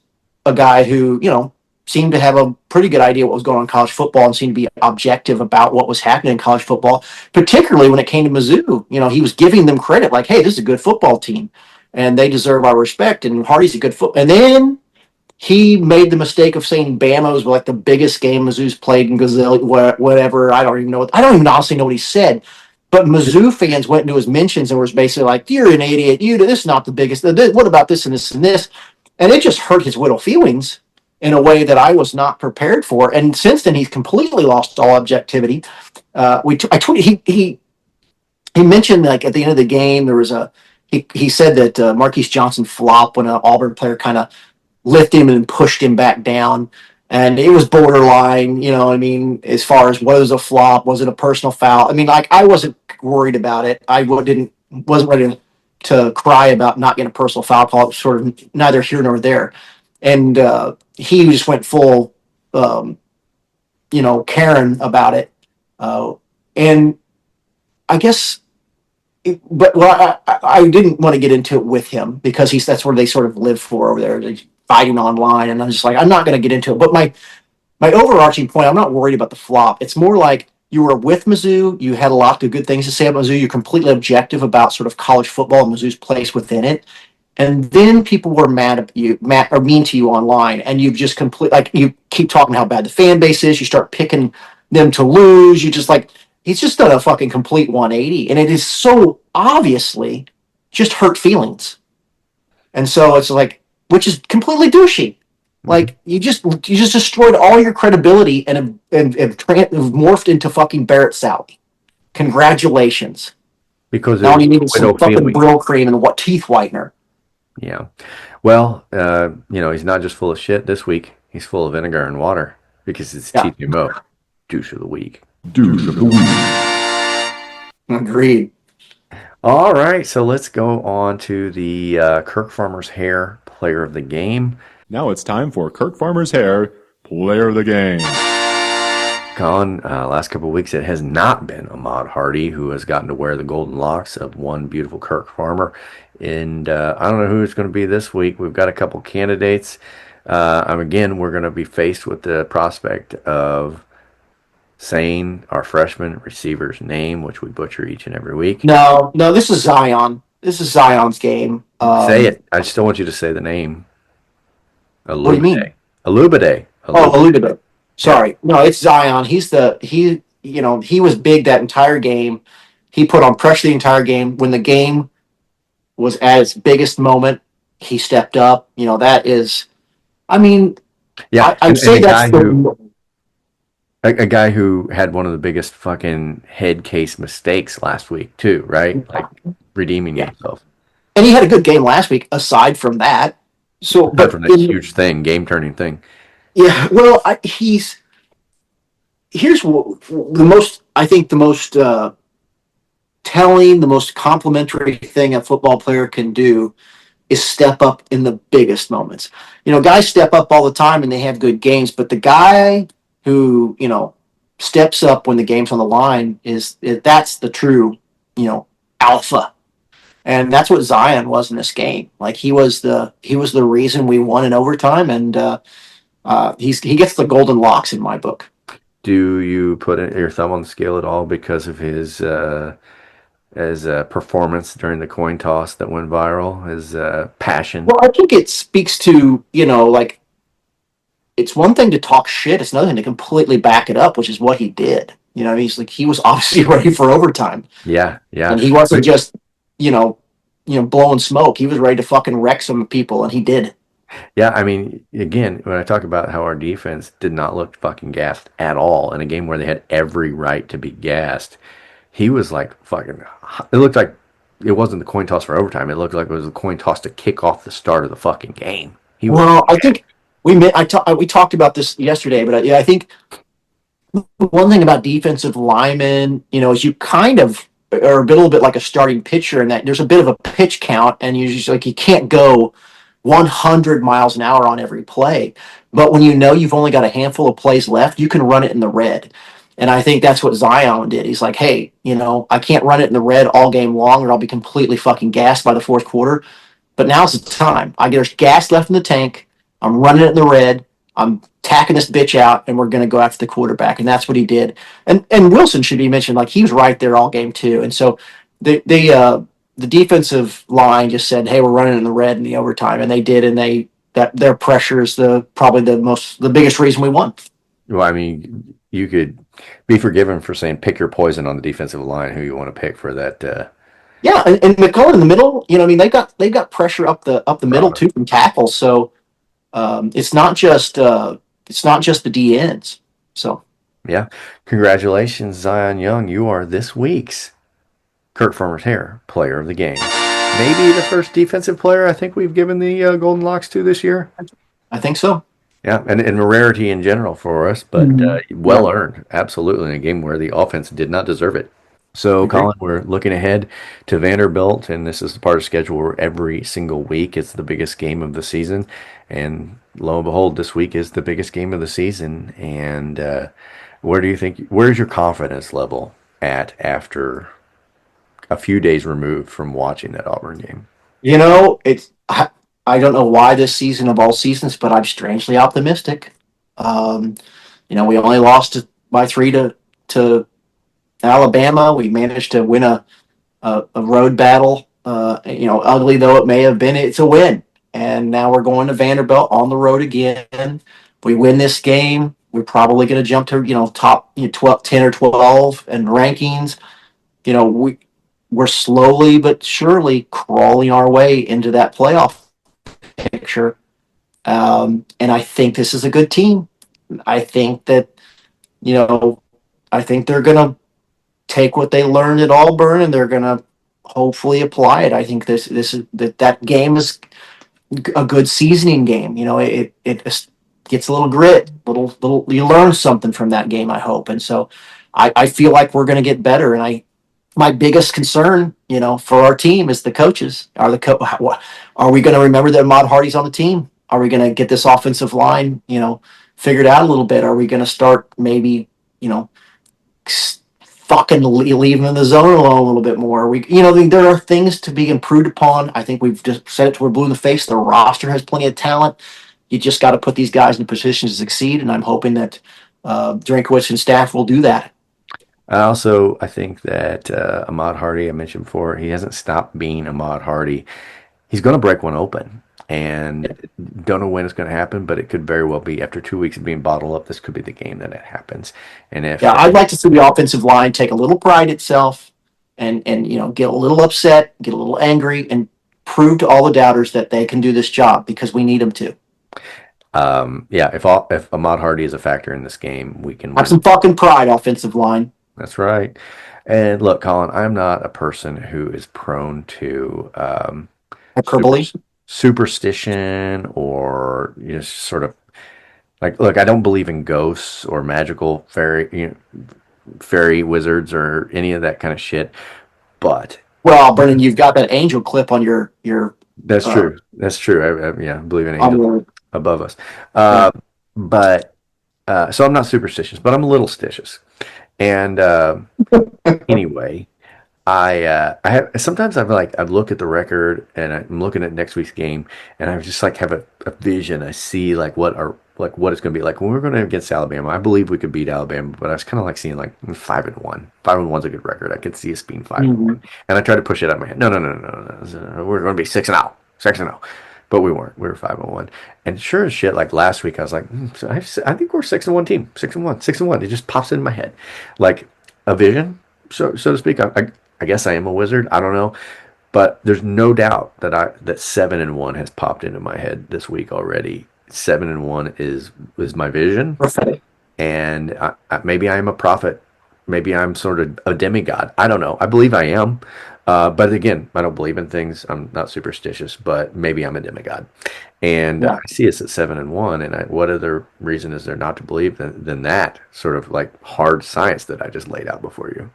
a guy who, you know, seemed to have a pretty good idea what was going on in college football and seemed to be objective about what was happening in college football, particularly when it came to Mizzou. You know, he was giving them credit like, hey, this is a good football team and they deserve our respect and Hardy's a good football. And then he made the mistake of saying Bama was like the biggest game Mizzou's played in Gazelle, whatever. I don't even honestly know what he said. But Mizzou fans went into his mentions and was basically like, you're an idiot. This is not the biggest. What about this and this and this? And it just hurt his little feelings in a way that I was not prepared for. And since then, he's completely lost all objectivity. I told you he mentioned like at the end of the game there was he said that Marquise Johnson flopped when an Auburn player kind of lifted him and pushed him back down. And it was borderline, I mean, as far as was it a flop, was it a personal foul? I mean, like I wasn't worried about it. Wasn't ready to cry about not getting a personal foul call. It was sort of neither here nor there. And he just went full, Karen about it. And I guess, I didn't want to get into it with him because that's where they sort of live for over there. They're fighting online, and I'm just like, I'm not going to get into it. But my overarching point, I'm not worried about the flop. It's more like you were with Mizzou. You had a lot of good things to say about Mizzou. You're completely objective about sort of college football and Mizzou's place within it. And then people were mad at you, or mean to you online, and you just you keep talking how bad the fan base is. You start picking them to lose. You just like he's just done a fucking complete 180, and it is so obviously just hurt feelings. And so it's like, which is completely douchey. Like you just destroyed all your credibility and have morphed into fucking Barrett Sally. Congratulations. Because now you need some fucking feeling. Brill cream and what teeth whitener. Yeah. Well, he's not just full of shit this week. He's full of vinegar and water because it's TPMO. Douche of the week. Douche of the week. Agreed. All right, so let's go on to the Kirk Farmer's Hair Player of the Game. Now it's time for Kirk Farmer's Hair Player of the Game. Colin, last couple of weeks it has not been Ahmad Hardy who has gotten to wear the golden locks of one beautiful Kirk Farmer. And I don't know who it's going to be this week. We've got a couple candidates. Again, we're going to be faced with the prospect of saying our freshman receiver's name, which we butcher each and every week. No, this is Zion. This is Zion's game. Say it. I just don't want you to say the name. What do you mean? Alubade. Alubade. Sorry. No, it's Zion. He was big that entire game. He put on pressure the entire game. When the game was at its biggest moment, he stepped up. That is, yeah. I'd say that's a guy who had one of the biggest fucking head case mistakes last week too, right? Like redeeming himself. And he had a good game last week. Aside from that, but from that huge thing, game turning thing. Yeah, well, here's the most telling, the most complimentary thing a football player can do is step up in the biggest moments. Guys step up all the time and they have good games, but the guy who, steps up when the game's on the line that's the true, alpha. And that's what Zion was in this game. Like he was the reason we won in overtime, and he gets the golden locks in my book. Do you put your thumb on the scale at all because of his performance during the coin toss that went viral? His passion. Well, I think it speaks to it's one thing to talk shit; it's another thing to completely back it up, which is what he did. He was obviously ready for overtime. Yeah. And he wasn't just blowing smoke. He was ready to fucking wreck some people, and he did. Yeah, again, when I talk about how our defense did not look fucking gassed at all in a game where they had every right to be gassed, he was like fucking. It looked like it wasn't the coin toss for overtime. It looked like it was the coin toss to kick off the start of the fucking game. I think we talked about this yesterday, but I think one thing about defensive linemen, is you kind of are a little bit like a starting pitcher in that there's a bit of a pitch count, and you can't go 100 miles an hour on every play. But when you've only got a handful of plays left, you can run it in the red. And I think that's what Zion did. He's like, hey, I can't run it in the red all game long or I'll be completely fucking gassed by the fourth quarter. But now's the time. There's gas left in the tank. I'm running it in the red. I'm tacking this bitch out, and we're going to go after the quarterback. And that's what he did. And Wilson should be mentioned. Like, he was right there all game too. And so the defensive line just said, hey, we're running in the red in the overtime. And they did. And their pressure is probably the biggest reason we won. Well, you could be forgiven for saying pick your poison on the defensive line, who you want to pick for that. Yeah. And McCullough in the middle, they got pressure up the middle too from tackles. So, it's not just the D ends. So Yeah. Congratulations, Zion Young. You are this week's Kurt Farmer's Hair Player of the Game. Maybe the first defensive player I think we've given the Golden Locks to this year. I think so. Yeah, and a rarity in general for us, but well earned. Absolutely, in a game where the offense did not deserve it. So, Agreed. Colin, we're looking ahead to Vanderbilt, and this is the part of the schedule where every single week it's the biggest game of the season. And lo and behold, this week is the biggest game of the season. And where's your confidence level at after a few days removed from watching that Auburn game? I don't know why this season of all seasons, but I'm strangely optimistic. We only lost by 3 to Alabama. We managed to win a road battle. Ugly though it may have been, it's a win. And now we're going to Vanderbilt on the road again. If we win this game, we're probably going to jump to top 12, 10 or 12 and rankings. We're slowly but surely crawling our way into that playoff picture. And I think this is a good team. I think that, I think they're going to take what they learned at Auburn and they're going to hopefully apply it. I think that game is a good seasoning game. It gets a little grit, little you learn something from that game, I hope. And so I feel like we're going to get better. And my biggest concern, for our team is the coaches. Are we going to remember that Ahmad Hardy's on the team? Are we going to get this offensive line, figured out a little bit? Are we going to start maybe, fucking leave him in the zone alone a little bit more? There are things to be improved upon. I think we've just said it to we're blue in the face. The roster has plenty of talent. You just got to put these guys in positions to succeed, and I'm hoping that Drinkwitz and staff will do that. I think that Ahmad Hardy, I mentioned before, he hasn't stopped being Ahmad Hardy. He's going to break one open, and don't know when it's going to happen, but it could very well be after 2 weeks of being bottled up. This could be the game that it happens. And I'd like to see the offensive line take a little pride itself, and get a little upset, get a little angry, and prove to all the doubters that they can do this job because we need them to. If Ahmad Hardy is a factor in this game, we can have some fucking pride, offensive line. That's right. And look, Colin, I'm not a person who is prone to hyperbole, superstition, or sort of like, look, I don't believe in ghosts or magical fairy wizards or any of that kind of shit. But Brennan, you've got that angel clip on your. That's true. That's true. I believe in angels above us. So I'm not superstitious, but I'm a little stitious. And anyway, I have sometimes I look at the record and I'm looking at next week's game and I just have a vision. I see what it's going to be like when we're going to against Alabama. I believe we could beat Alabama, but I was kind of seeing 5-1. 5-1's a good record. I could see us being 5-1, and I tried to push it out of my head. No. We're going to be 6-0, 6-0. But we weren't. We were 5-1. And sure as shit, last week, I was like, I think we're 6-1 team. 6-1, 6-1. It just pops in my head. Like a vision, so to speak. I guess I am a wizard. I don't know. But there's no doubt that 7-1 has popped into my head this week already. 7-1 is my vision. Perfect. And maybe I am a prophet. Maybe I'm sort of a demigod. I don't know. I believe I am. But again, I don't believe in things. I'm not superstitious, but maybe I'm a demigod. And I see us at 7-1. And what other reason is there not to believe than that sort of hard science that I just laid out before you?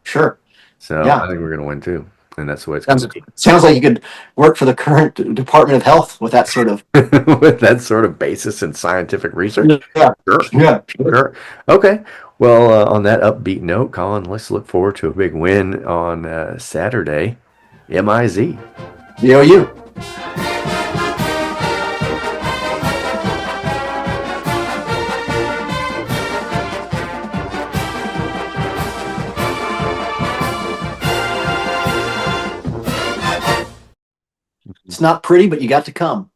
Sure. So I think we're going to win too. And that's the way it's going to be. Sounds like you could work for the current Department of Health with that sort of with that sort of basis in scientific research. Yeah. Sure. Okay. Well, on that upbeat note, Colin, let's look forward to a big win on Saturday. MIZ. You. It's not pretty, but you got to come.